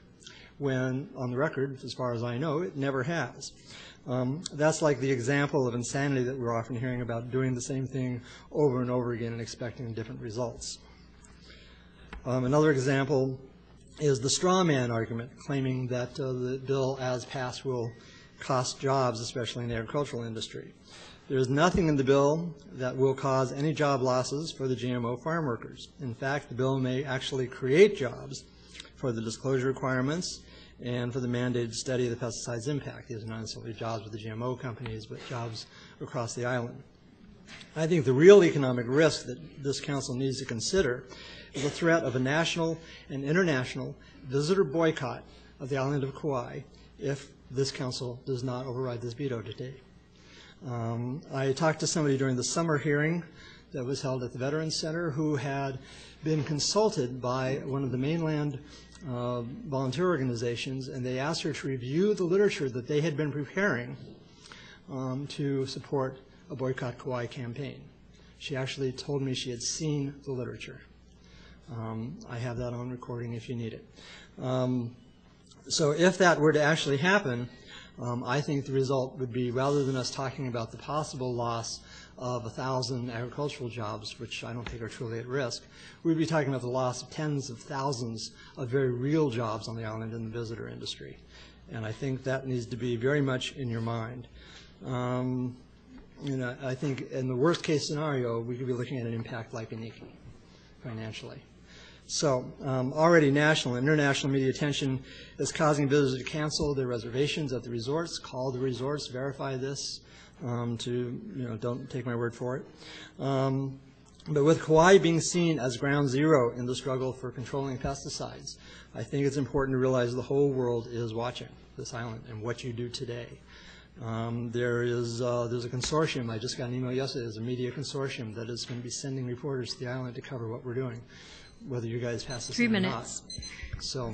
when, on the record, as far as I know, it never has. That's like the example of insanity that we're often hearing about, doing the same thing over and over again and expecting different results. Another example is the straw man argument, claiming that the bill as passed will cost jobs, especially in the agricultural industry. There's nothing in the bill that will cause any job losses for the GMO farm workers. In fact, the bill may actually create jobs for the disclosure requirements and for the mandated study of the pesticide's impact. These are not necessarily jobs with the GMO companies, but jobs across the island. I think the real economic risk that this council needs to consider is the threat of a national and international visitor boycott of the island of Kauai if this council does not override this veto today. I talked to somebody during the summer hearing that was held at the Veterans Center who had been consulted by one of the mainland volunteer organizations, and they asked her to review the literature that they had been preparing to support a Boycott Kauai campaign. She actually told me she had seen the literature. I have that on recording if you need it. So if that were to actually happen, I think the result would be, rather than us talking about the possible loss of 1,000 agricultural jobs, which I don't think are truly at risk, we'd be talking about the loss of tens of thousands of very real jobs on the island in the visitor industry. And I think that needs to be very much in your mind. I think in the worst case scenario, we could be looking at an impact like Iniki financially. So already national and international media attention is causing visitors to cancel their reservations at the resorts, call the resorts, verify this, don't take my word for it. But with Kauai being seen as ground zero in the struggle for controlling pesticides, I think it's important to realize the whole world is watching this island and what you do today. There's a consortium, I just got an email yesterday, there's a media consortium that is going to be sending reporters to the island to cover what we're doing, whether you guys pass this 3 or not. minutes. So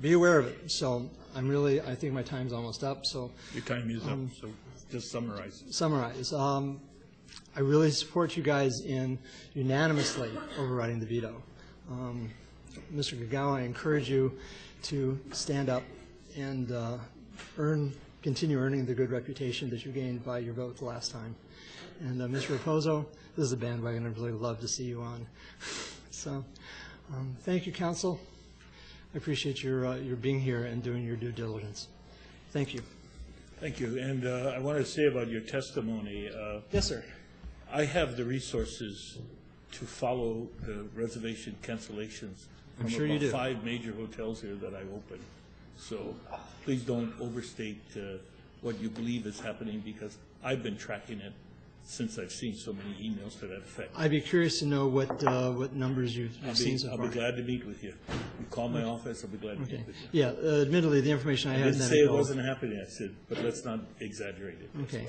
be aware of it. So I think my time's almost up. So Your time is up, so just summarize. Summarize. I really support you guys in unanimously overriding the veto. Mr. Gagawa, I encourage you to stand up and continue earning the good reputation that you gained by your vote the last time. And Mr. Raposo, this is a bandwagon I'd really love to see you on. So thank you, Council. I appreciate your being here and doing your due diligence. Thank you. Thank you. And I want to say about your testimony. Yes, sir. I have the resources to follow the reservation cancellations I'm from sure you about do. 5 major hotels here that I opened. So please don't overstate what you believe is happening, because I've been tracking it since I've seen so many emails to that effect. I'd be curious to know what numbers you've seen so I'll far. be glad to meet with you. You call my office, I'll be glad to meet with you. Yeah, admittedly, the information I I have didn't say it wasn't happening, I said, but let's not exaggerate it. Okay.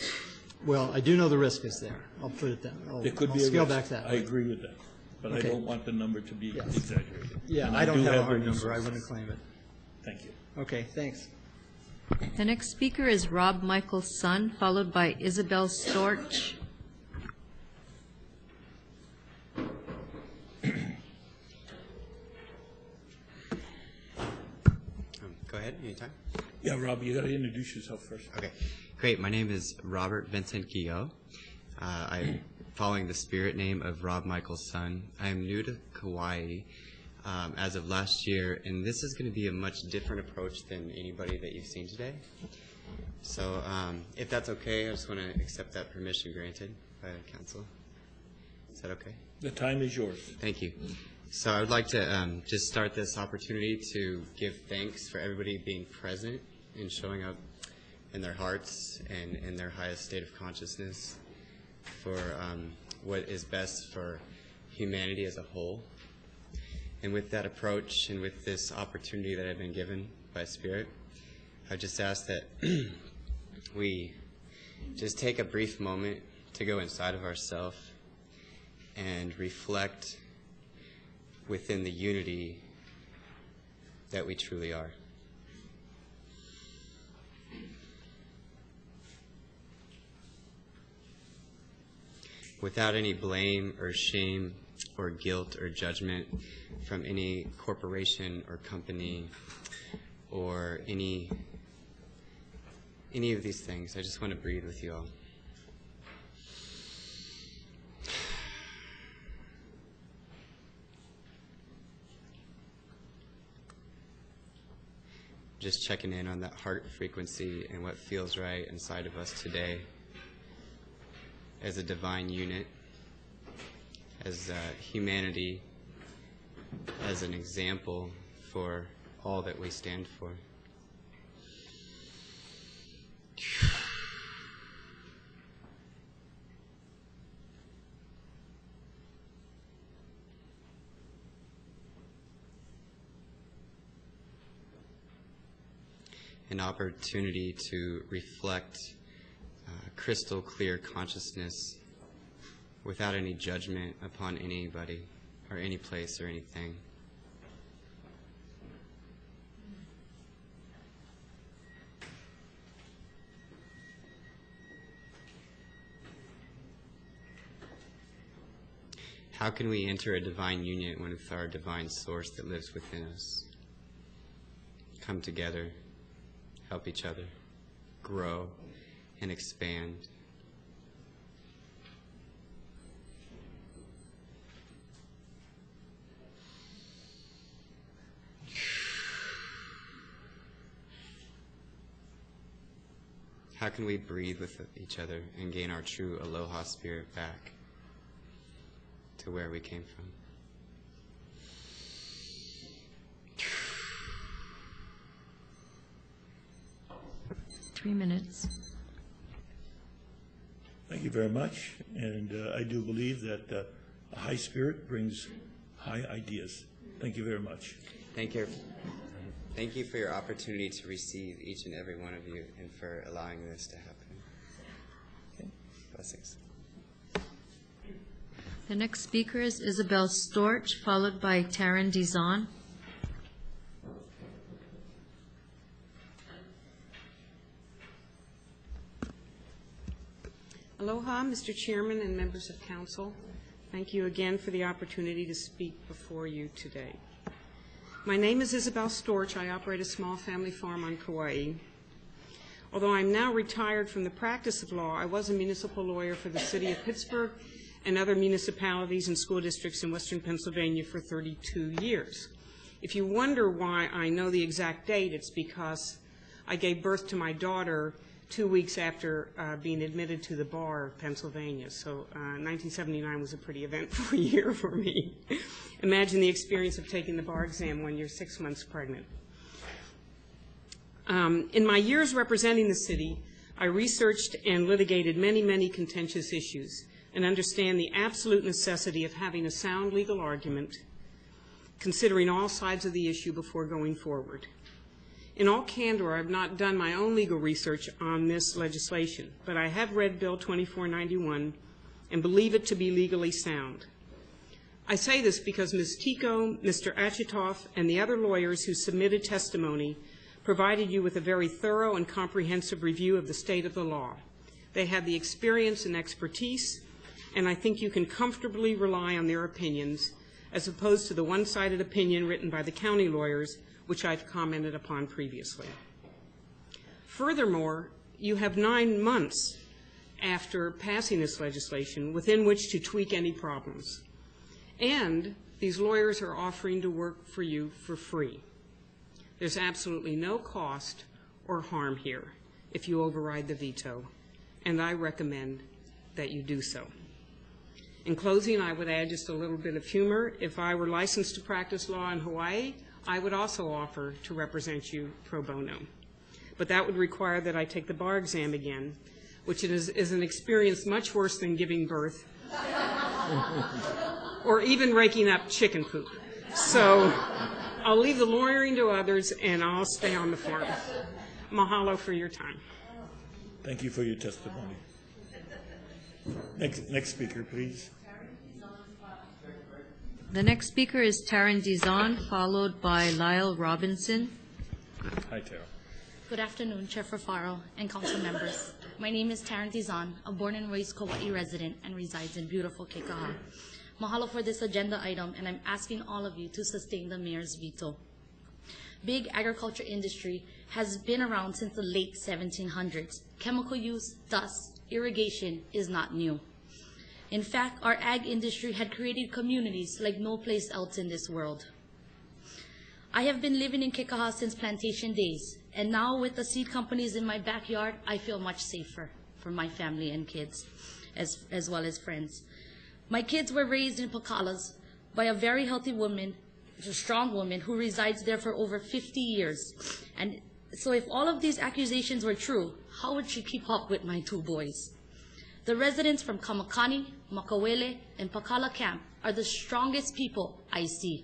Well, I do know the risk is there. I'll put it down. There could I'll be a scale risk. back that. I agree with that, but I Okay. don't want the number to be exaggerated. Yeah, And I don't do have a the hard number. I resources. wouldn't claim it. Thank you. Okay, thanks. The next speaker is Rob Michael's son, followed by Isabel Storch. Go ahead, anytime. Yeah, Rob, you got to introduce yourself first. Okay, great. My name is Robert Vincent Guillot. I'm following the spirit name of Rob Michael's son. I am new to Kauai as of last year, and this is going to be a much different approach than anybody that you've seen today. So if that's okay, I just want to accept that permission granted by the council. Is that okay? The time is yours. Thank you. So I would like to just start this opportunity to give thanks for everybody being present and showing up in their hearts and in their highest state of consciousness for what is best for humanity as a whole. And with that approach and with this opportunity that I've been given by Spirit, I just ask that we just take a brief moment to go inside of ourselves and reflect within the unity that we truly are. Without any blame or shame or guilt or judgment from any corporation or company or any of these things, I just want to breathe with you all. Just checking in on that heart frequency and what feels right inside of us today as a divine unit, as humanity, as an example for all that we stand for. an opportunity to reflect crystal clear consciousness without any judgment upon anybody or any place or anything. How can we enter a divine union with our divine source that lives within us? Come together, help each other, grow, and expand. How can we breathe with each other and gain our true aloha spirit back to where we came from? 3 minutes. Thank you very much, and I do believe that a high spirit brings high ideas. Thank you very much. Thank you. Thank you for your opportunity to receive each and every one of you and for allowing this to happen. Okay. Blessings. The next speaker is Isabel Storch, followed by Taryn Dizon. Aloha, Mr. Chairman and members of council. Thank you again for the opportunity to speak before you today. My name is Isabel Storch. I operate a small family farm on Kauai. Although I'm now retired from the practice of law, I was a municipal lawyer for the city of Pittsburgh and other municipalities and school districts in western Pennsylvania for 32 years. If you wonder why I know the exact date, it's because I gave birth to my daughter 2 weeks after being admitted to the bar of Pennsylvania. So 1979 was a pretty eventful year for me. Imagine the experience of taking the bar exam when you're 6 months pregnant. In my years representing the city, I researched and litigated many, many contentious issues and understand the absolute necessity of having a sound legal argument, considering all sides of the issue before going forward. In all candor, I've not done my own legal research on this legislation, but I have read Bill 2491 and believe it to be legally sound. I say this because Ms. Tico, Mr. Achitoff, and the other lawyers who submitted testimony provided you with a very thorough and comprehensive review of the state of the law. They had the experience and expertise, and I think you can comfortably rely on their opinions as opposed to the one-sided opinion written by the county lawyers, which I've commented upon previously. Furthermore, you have 9 months after passing this legislation within which to tweak any problems. And these lawyers are offering to work for you for free. There's absolutely no cost or harm here if you override the veto, and I recommend that you do so. In closing, I would add just a little bit of humor. If I were licensed to practice law in Hawaii, I would also offer to represent you pro bono. But that would require that I take the bar exam again, which is an experience much worse than giving birth or even raking up chicken poop. So I'll leave the lawyering to others, and I'll stay on the farm. Mahalo for your time. Thank you for your testimony. Next speaker, please. The next speaker is Taryn Dizon, followed by Lyle Robinson. Hi, Tara. Good afternoon, Chair Fafaro and council members. My name is Taryn Dizon, a born and raised Kauai resident and resides in beautiful Kekaha. Mahalo for this agenda item, and I'm asking all of you to sustain the mayor's veto. Big agriculture industry has been around since the late 1700s. Chemical use, dust, irrigation is not new. In fact, our ag industry had created communities like no place else in this world. I have been living in Kekaha since plantation days, and now with the seed companies in my backyard, I feel much safer for my family and kids, as well as friends. My kids were raised in Pakalas by a very healthy woman, a strong woman, who resides there for over 50 years. And so if all of these accusations were true, how would she keep up with my 2 boys? The residents from Kamakani, Makawele, and Pakala Camp are the strongest people I see.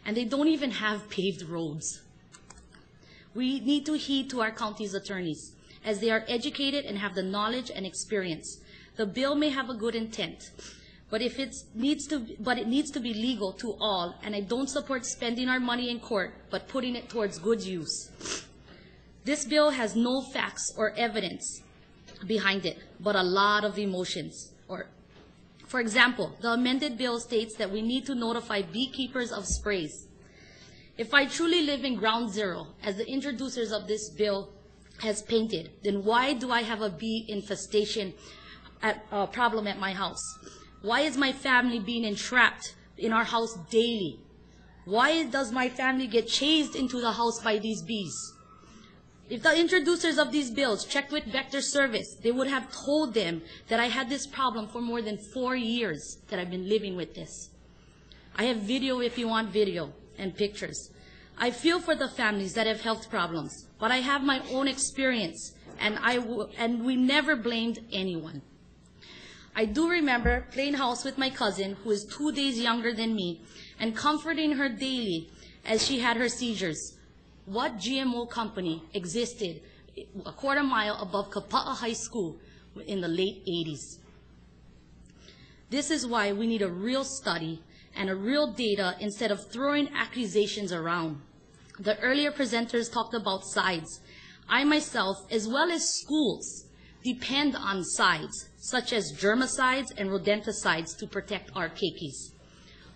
And they don't even have paved roads. We need to heed to our county's attorneys, as they are educated and have the knowledge and experience. The bill may have a good intent, but it needs to be legal to all, and I don't support spending our money in court, but putting it towards good use. This bill has no facts or evidence behind it, but a lot of emotions. For example, the amended bill states that we need to notify beekeepers of sprays. If I truly live in ground zero, as the introducers of this bill has painted, then why do I have a bee infestation problem at my house? Why is my family being entrapped in our house daily? Why does my family get chased into the house by these bees? If the introducers of these bills checked with Vector Service, they would have told them that I had this problem for more than 4 years that I've been living with this. I have video if you want video and pictures. I feel for the families that have health problems, but I have my own experience, and we never blamed anyone. I do remember playing house with my cousin, who is 2 days younger than me, and comforting her daily as she had her seizures. What GMO company existed a quarter mile above Kapa'a High School in the late 80s? This is why we need a real study and a real data instead of throwing accusations around. The earlier presenters talked about sides. I myself, as well as schools, depend on sides, such as germicides and rodenticides, to protect our keikis.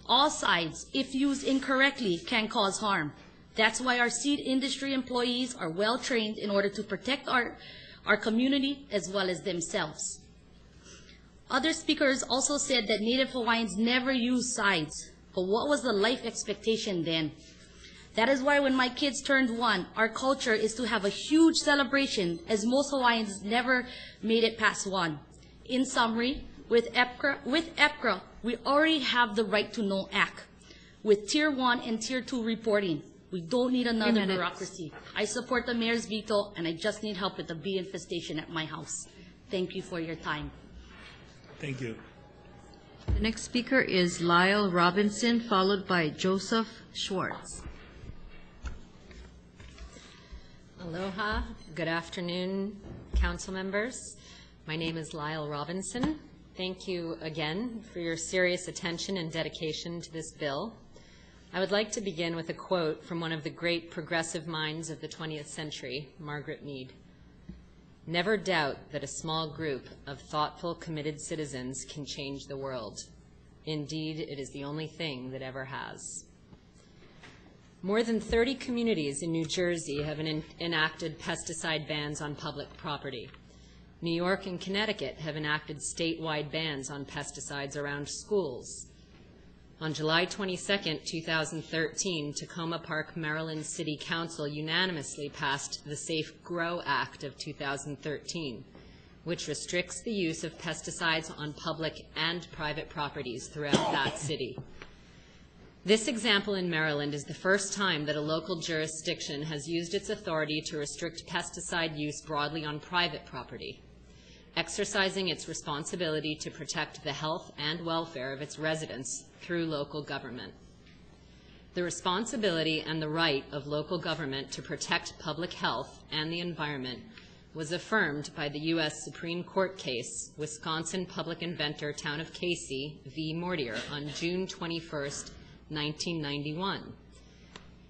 All sides, if used incorrectly, can cause harm. That's why our seed industry employees are well trained in order to protect our community as well as themselves. Other speakers also said that Native Hawaiians never use sides, but what was the life expectation then? That is why when my kids turned 1, our culture is to have a huge celebration, as most Hawaiians never made it past 1. In summary, with EPCRA, we already have the Right to Know Act, with Tier 1 and Tier 2 reporting. We don't need another bureaucracy. I support the mayor's veto, and I just need help with the bee infestation at my house. Thank you for your time. Thank you. The next speaker is Lyle Robinson, followed by Joseph Schwartz. Aloha. Good afternoon, council members. My name is Lyle Robinson. Thank you again for your serious attention and dedication to this bill. I would like to begin with a quote from one of the great progressive minds of the 20th century, Margaret Mead. "Never doubt that a small group of thoughtful, committed citizens can change the world. Indeed, it is the only thing that ever has." More than 30 communities in New Jersey have enacted pesticide bans on public property. New York and Connecticut have enacted statewide bans on pesticides around schools. On July 22, 2013, Tacoma Park, Maryland City Council unanimously passed the Safe Grow Act of 2013, which restricts the use of pesticides on public and private properties throughout that city. This example in Maryland is the first time that a local jurisdiction has used its authority to restrict pesticide use broadly on private property, exercising its responsibility to protect the health and welfare of its residents through local government. The responsibility and the right of local government to protect public health and the environment was affirmed by the U.S. Supreme Court case, Wisconsin Public Inventor Town of Casey v. Mortier, on June 21, 1991.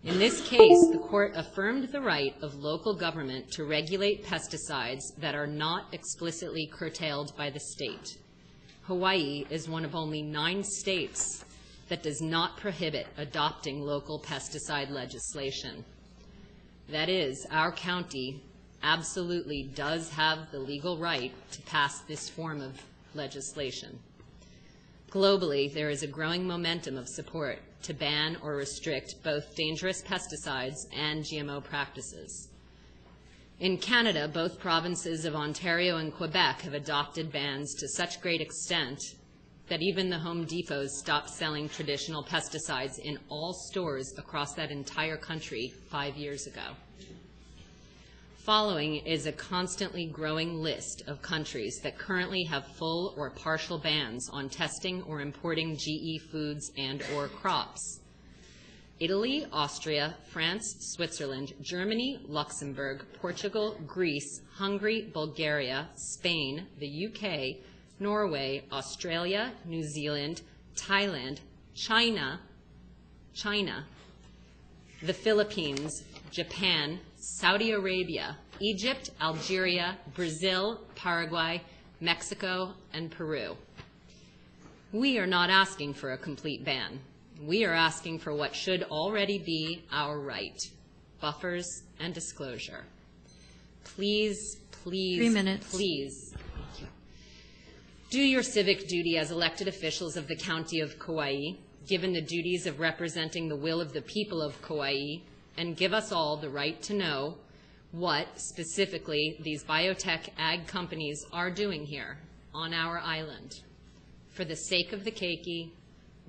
In this case, the court affirmed the right of local government to regulate pesticides that are not explicitly curtailed by the state. Hawaii is one of only 9 states that does not prohibit adopting local pesticide legislation. That is, our county absolutely does have the legal right to pass this form of legislation. Globally, there is a growing momentum of support to ban or restrict both dangerous pesticides and GMO practices. In Canada, both provinces of Ontario and Quebec have adopted bans to such great extent that even the Home Depots stopped selling traditional pesticides in all stores across that entire country 5 years ago. Following is a constantly growing list of countries that currently have full or partial bans on testing or importing GE foods and/or crops. Italy, Austria, France, Switzerland, Germany, Luxembourg, Portugal, Greece, Hungary, Bulgaria, Spain, the UK, Norway, Australia, New Zealand, Thailand, China, the Philippines, Japan, Saudi Arabia, Egypt, Algeria, Brazil, Paraguay, Mexico, and Peru. We are not asking for a complete ban. We are asking for what should already be our right, buffers and disclosure. Please, please, 3 minutes. please, do your civic duty as elected officials of the County of Kauai, given the duties of representing the will of the people of Kauai, and give us all the right to know what specifically these biotech ag companies are doing here on our island. For the sake of the keiki,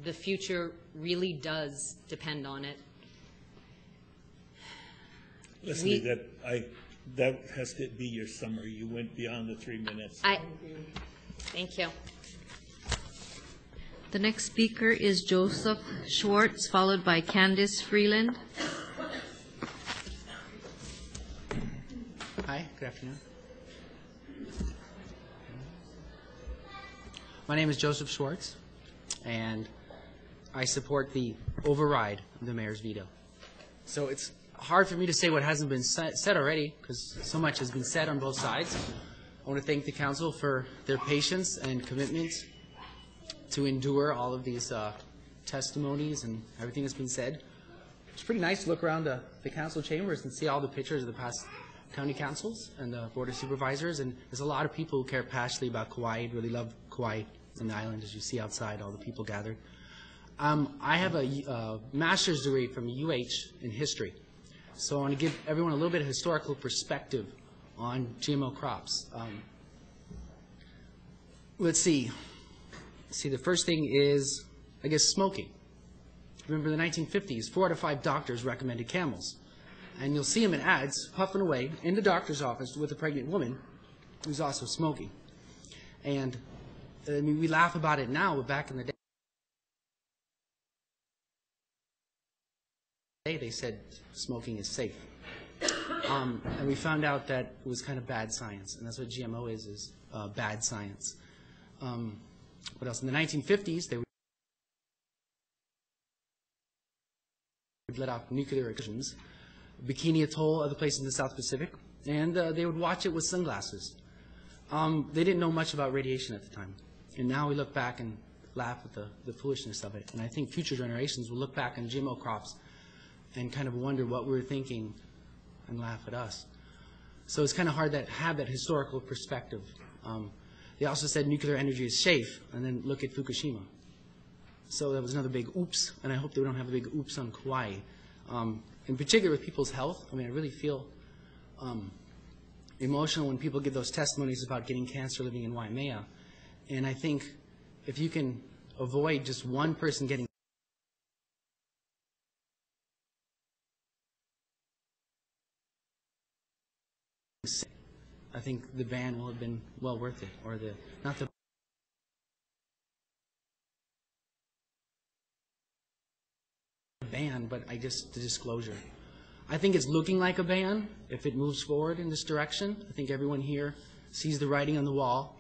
the future really does depend on it. Leslie, that has to be your summary. You went beyond the 3 minutes. Thank you. The next speaker is Joseph Schwartz, followed by Candice Freeland. Hi, good afternoon. My name is Joseph Schwartz, and I support the override of the mayor's veto. So it's hard for me to say what hasn't been said already, because so much has been said on both sides. I want to thank the council for their patience and commitment to endure all of these testimonies and everything that's been said. It's pretty nice to look around the council chambers and see all the pictures of the past county councils and the board of supervisors, and there's a lot of people who care passionately about Kauai, really love Kauai and the island, as you see outside, all the people gathered. I have a master's degree from UH in history, so I want to give everyone a little bit of historical perspective on GMO crops. Let's see. The first thing is, I guess, smoking. Remember the 1950s, 4 out of 5 doctors recommended camels. And you'll see them in ads, puffing away in the doctor's office with a pregnant woman who's also smoking. And, I mean, we laugh about it now, but back in the day, they said smoking is safe. And we found out that it was kind of bad science, and that's what GMO is bad science. What else? In the 1950s, they would let off nuclear explosions, Bikini Atoll, other places in the South Pacific, and they would watch it with sunglasses. They didn't know much about radiation at the time, and now we look back and laugh at the foolishness of it. And I think future generations will look back on GMO crops and kind of wonder what we were thinking and laugh at us. So it's kind of hard to have that historical perspective. They also said nuclear energy is safe, and then look at Fukushima. So that was another big oops, and I hope that we don't have a big oops on Kauai. In particular with people's health, I mean, I really feel emotional when people give those testimonies about getting cancer living in Waimea. And I think if you can avoid just one person getting sick, I think the ban will have been well worth it, or not the ban, but the disclosure. I think it's looking like a ban if it moves forward in this direction. I think everyone here sees the writing on the wall,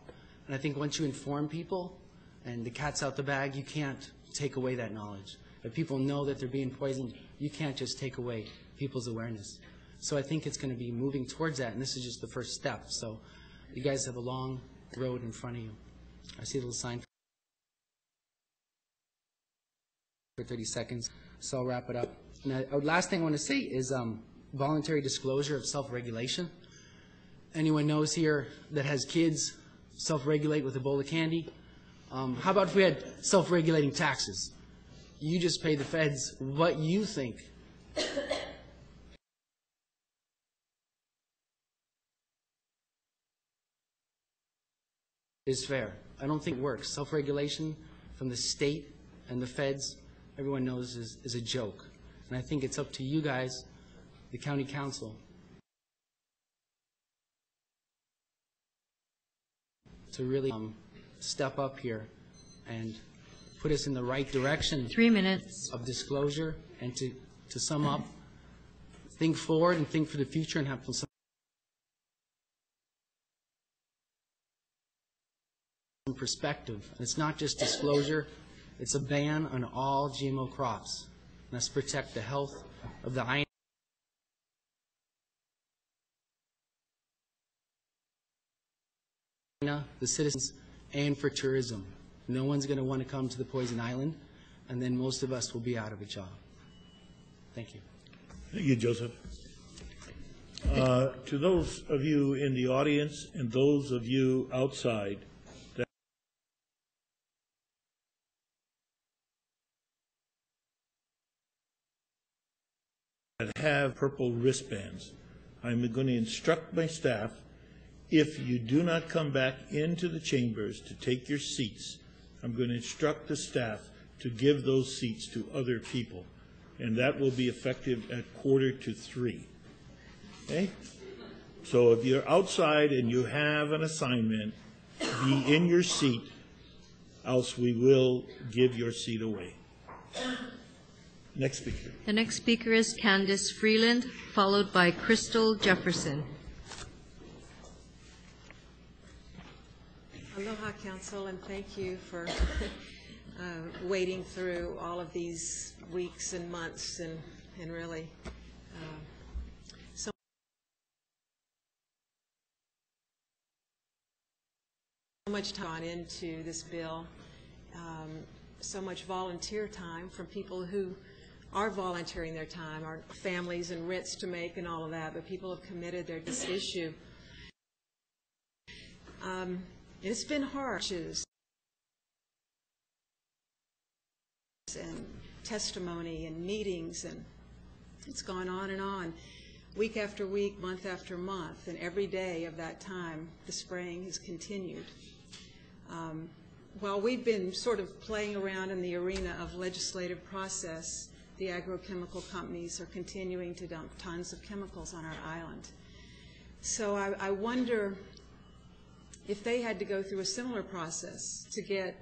and I think once you inform people and the cat's out the bag, you can't take away that knowledge. If people know that they're being poisoned, you can't just take away people's awareness. So I think it's going to be moving towards that, and this is just the first step. So you guys have a long road in front of you. I see a little sign for 30 seconds, so I'll wrap it up. Now, last thing I want to say is voluntary disclosure of self-regulation. Anyone knows here that has kids self-regulate with a bowl of candy? How about if we had self-regulating taxes? You just pay the feds what you think is fair. I don't think it works. Self-regulation from the state and the feds, everyone knows is a joke. And I think it's up to you guys, the county council, to really step up here and put us in the right direction. 3 minutes. Of disclosure, and to sum up, think forward and think for the future and have some perspective. And it's not just disclosure, it's a ban on all GMO crops. Let's protect the health of the the citizens, and for tourism. No one's going to want to come to the Poison Island, and then most of us will be out of a job. Thank you. Thank you, Joseph. To those of you in the audience and those of you outside that have purple wristbands, I'm going to instruct my staff, if you do not come back into the chambers to take your seats, I'm going to instruct the staff to give those seats to other people. And that will be effective at 2:45. Okay? So if you're outside and you have an assignment, be in your seat, else we will give your seat away. Next speaker. The next speaker is Candace Freeland, followed by Crystal Jefferson. Aloha, Council, and thank you for wading through all of these weeks and months and really so much time into this bill, so much volunteer time from people who are volunteering their time, our families and rents to make and all of that, but people have committed their this issue. It's been hard and testimony and meetings, and it's gone on, week after week, month after month, and every day of that time, the spraying has continued. While we've been sort of playing around in the arena of legislative process, the agrochemical companies are continuing to dump tons of chemicals on our island. So I wonder if they had to go through a similar process to get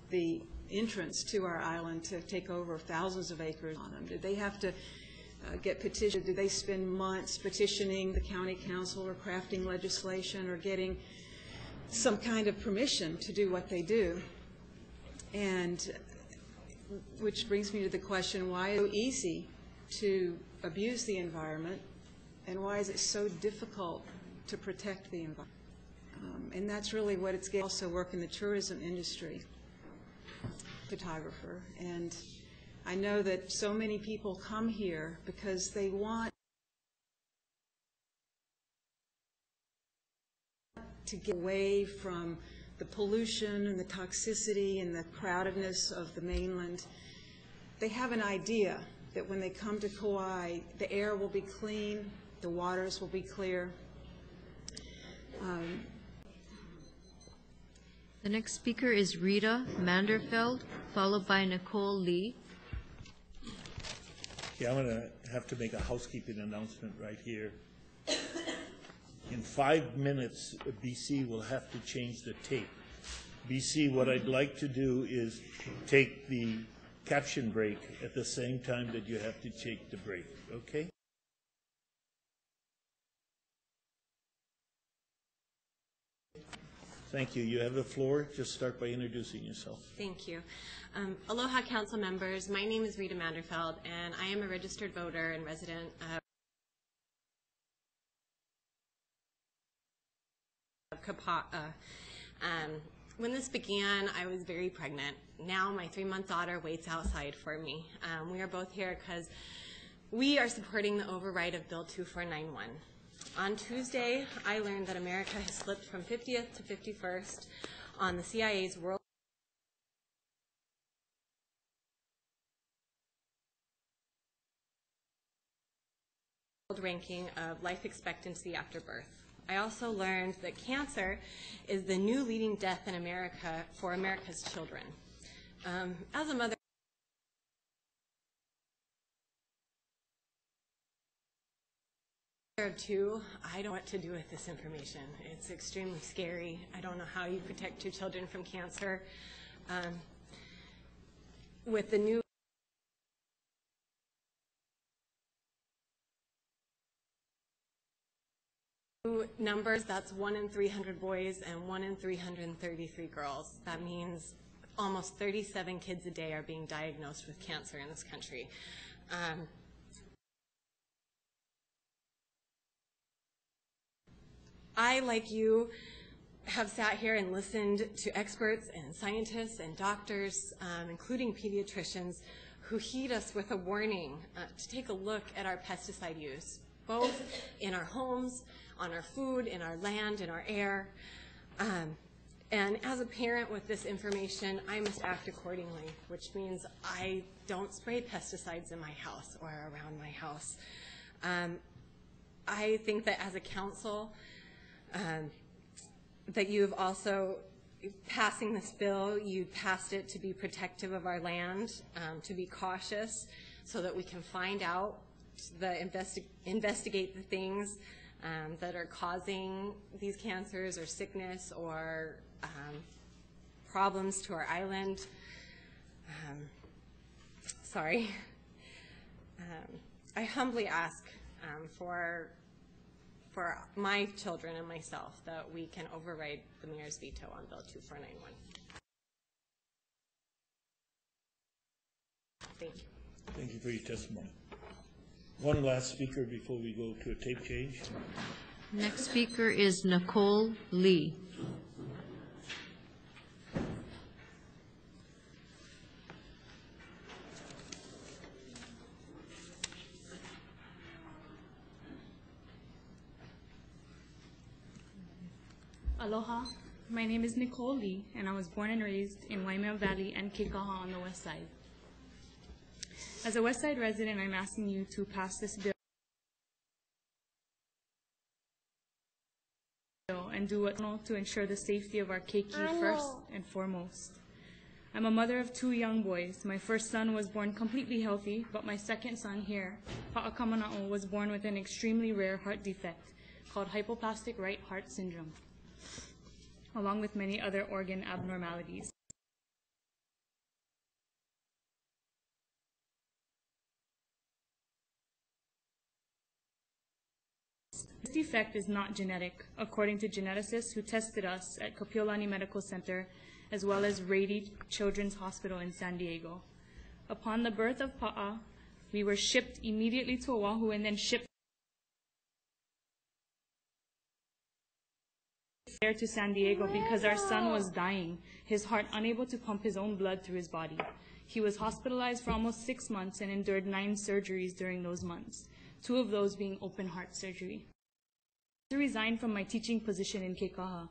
the entrance to our island to take over thousands of acres on them. Did they have to get petitioned? Did they spend months petitioning the county council or crafting legislation or getting some kind of permission to do what they do? And which brings me to the question, why is it so easy to abuse the environment, and why is it so difficult to protect the environment? And that's really what it's getting. I also work in the tourism industry, photographer, and I know that so many people come here because they want to get away from the pollution and the toxicity and the crowdedness of the mainland. They have an idea that when they come to Kauai, the air will be clean, the waters will be clear. The next speaker is Rita Manderfeld, followed by Nicole Lee. Yeah, I'm going to have to make a housekeeping announcement right here. In 5 minutes, BC will have to change the tape. BC, what I'd like to do is take the caption break at the same time that you have to take the break, okay? Thank you. You have the floor. Just start by introducing yourself. Thank you. Aloha, council members. My name is Rita Manderfeld, and I am a registered voter and resident of Kapa'a. When this began, I was very pregnant. Now my 3-month daughter waits outside for me. We are both here because we are supporting the override of Bill 2491. On Tuesday, I learned that America has slipped from 50th to 51st on the CIA's world ranking of life expectancy after birth. I also learned that cancer is the new leading death in America for America's children. As a mother of 2, I don't know what to do with this information. It's extremely scary. I don't know how you protect 2 children from cancer. with the new numbers, that's 1 in 300 boys and 1 in 333 girls. That means almost 37 kids a day are being diagnosed with cancer in this country. I, like you, have sat here and listened to experts and scientists and doctors, including pediatricians, who heed us with a warning to take a look at our pesticide use, both in our homes, on our food, in our land, in our air. And as a parent with this information, I must act accordingly, which means I don't spray pesticides in my house or around my house. I think that as a council, that you've also, passing this bill, you passed it to be protective of our land, to be cautious so that we can find out, investigate the things that are causing these cancers or sickness or problems to our island. I humbly ask for my children and myself that we can override the mayor's veto on Bill 2491. Thank you. Thank you for your testimony. One last speaker before we go to a tape change. Next speaker is Nicole Lee. Aloha, my name is Nicole Lee, and I was born and raised in Waimea Valley and Kekaha on the west side. As a west side resident, I'm asking you to pass this bill and do what to ensure the safety of our keiki first and foremost. I'm a mother of 2 young boys. My first son was born completely healthy, but my second son here, Pa'akamana'o, was born with an extremely rare heart defect called hypoplastic right heart syndrome, along with many other organ abnormalities. This defect is not genetic, according to geneticists who tested us at Kapiolani Medical Center, as well as Rady Children's Hospital in San Diego. Upon the birth of Pa'a, we were shipped immediately to Oahu and then shipped there to San Diego because our son was dying, his heart unable to pump his own blood through his body. He was hospitalized for almost 6 months and endured 9 surgeries during those months, 2 of those being open heart surgery. I resigned from my teaching position in Kekaha,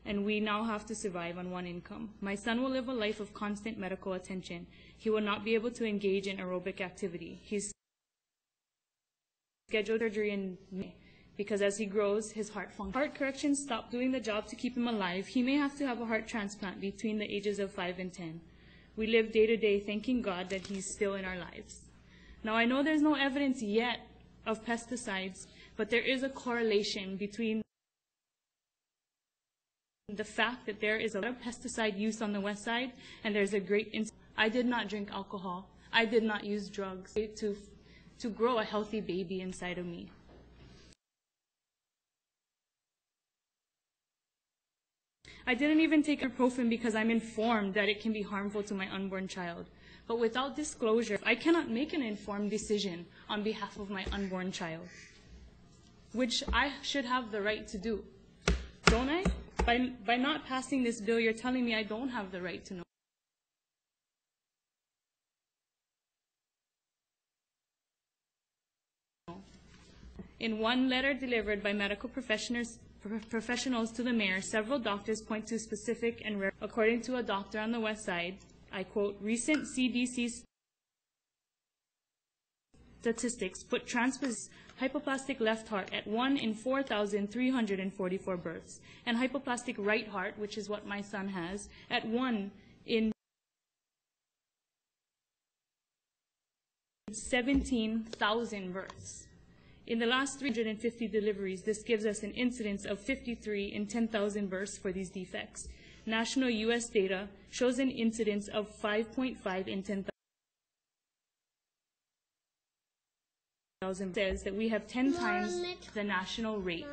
and we now have to survive on 1 income. My son will live a life of constant medical attention. He will not be able to engage in aerobic activity. He's scheduled surgery in May because as he grows, his heart function. Heart corrections stop doing the job to keep him alive. He may have to have a heart transplant between the ages of 5 and 10. We live day to day thanking God that he's still in our lives. Now, I know there's no evidence yet of pesticides, but there is a correlation between the fact that there is a lot of pesticide use on the west side and there's a great I did not drink alcohol. I did not use drugs to grow a healthy baby inside of me. I didn't even take ibuprofen because I'm informed that it can be harmful to my unborn child. But without disclosure, I cannot make an informed decision on behalf of my unborn child, which I should have the right to do. Don't I? By not passing this bill, you're telling me I don't have the right to know. In one letter delivered by medical professionals to the mayor, several doctors point to specific and rare. According to a doctor on the west side, I quote, recent CDC statistics put hypoplastic left heart at 1 in 4,344 births, and hypoplastic right heart, which is what my son has, at 1 in 17,000 births. In the last 350 deliveries, this gives us an incidence of 53 in 10,000 births for these defects. national U.S. data shows an incidence of 5.5 in 10,000. Says that we have 10 times the national rate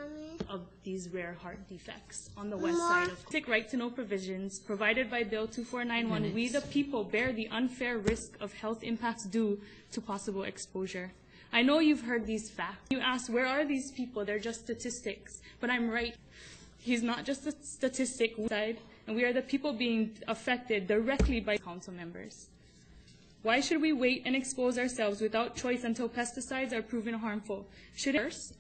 of these rare heart defects on the west side of basic right to know provisions provided by Bill 2491. We the people bear the unfair risk of health impacts due to possible exposure. I know you've heard these facts. You ask, where are these people? They're just statistics. But I'm right. He's not just a statistic, and we are the people being affected directly by council members. Why should we wait and expose ourselves without choice until pesticides are proven harmful? Should it first?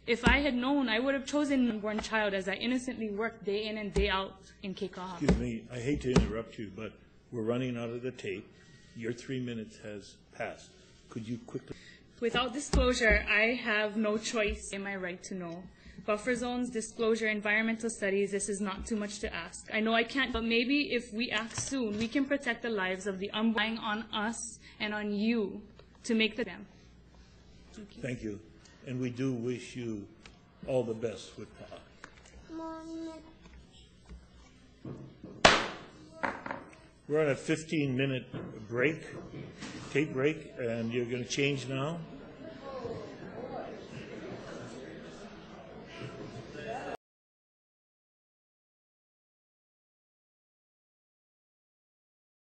If I had known, I would have chosen an unborn child as I innocently worked day in and day out in Keikaha. Excuse me, I hate to interrupt you, but we're running out of the tape. Your 3 minutes has passed. Could you quickly... Without disclosure, I have no choice in my right to know. Buffer zones, disclosure, environmental studies, this is not too much to ask. I know I can't, but maybe if we act soon, we can protect the lives of the unborn on us and on you to make them. Thank you. And we do wish you all the best with PA. We're on a 15-minute break, tape break, and you're going to change now.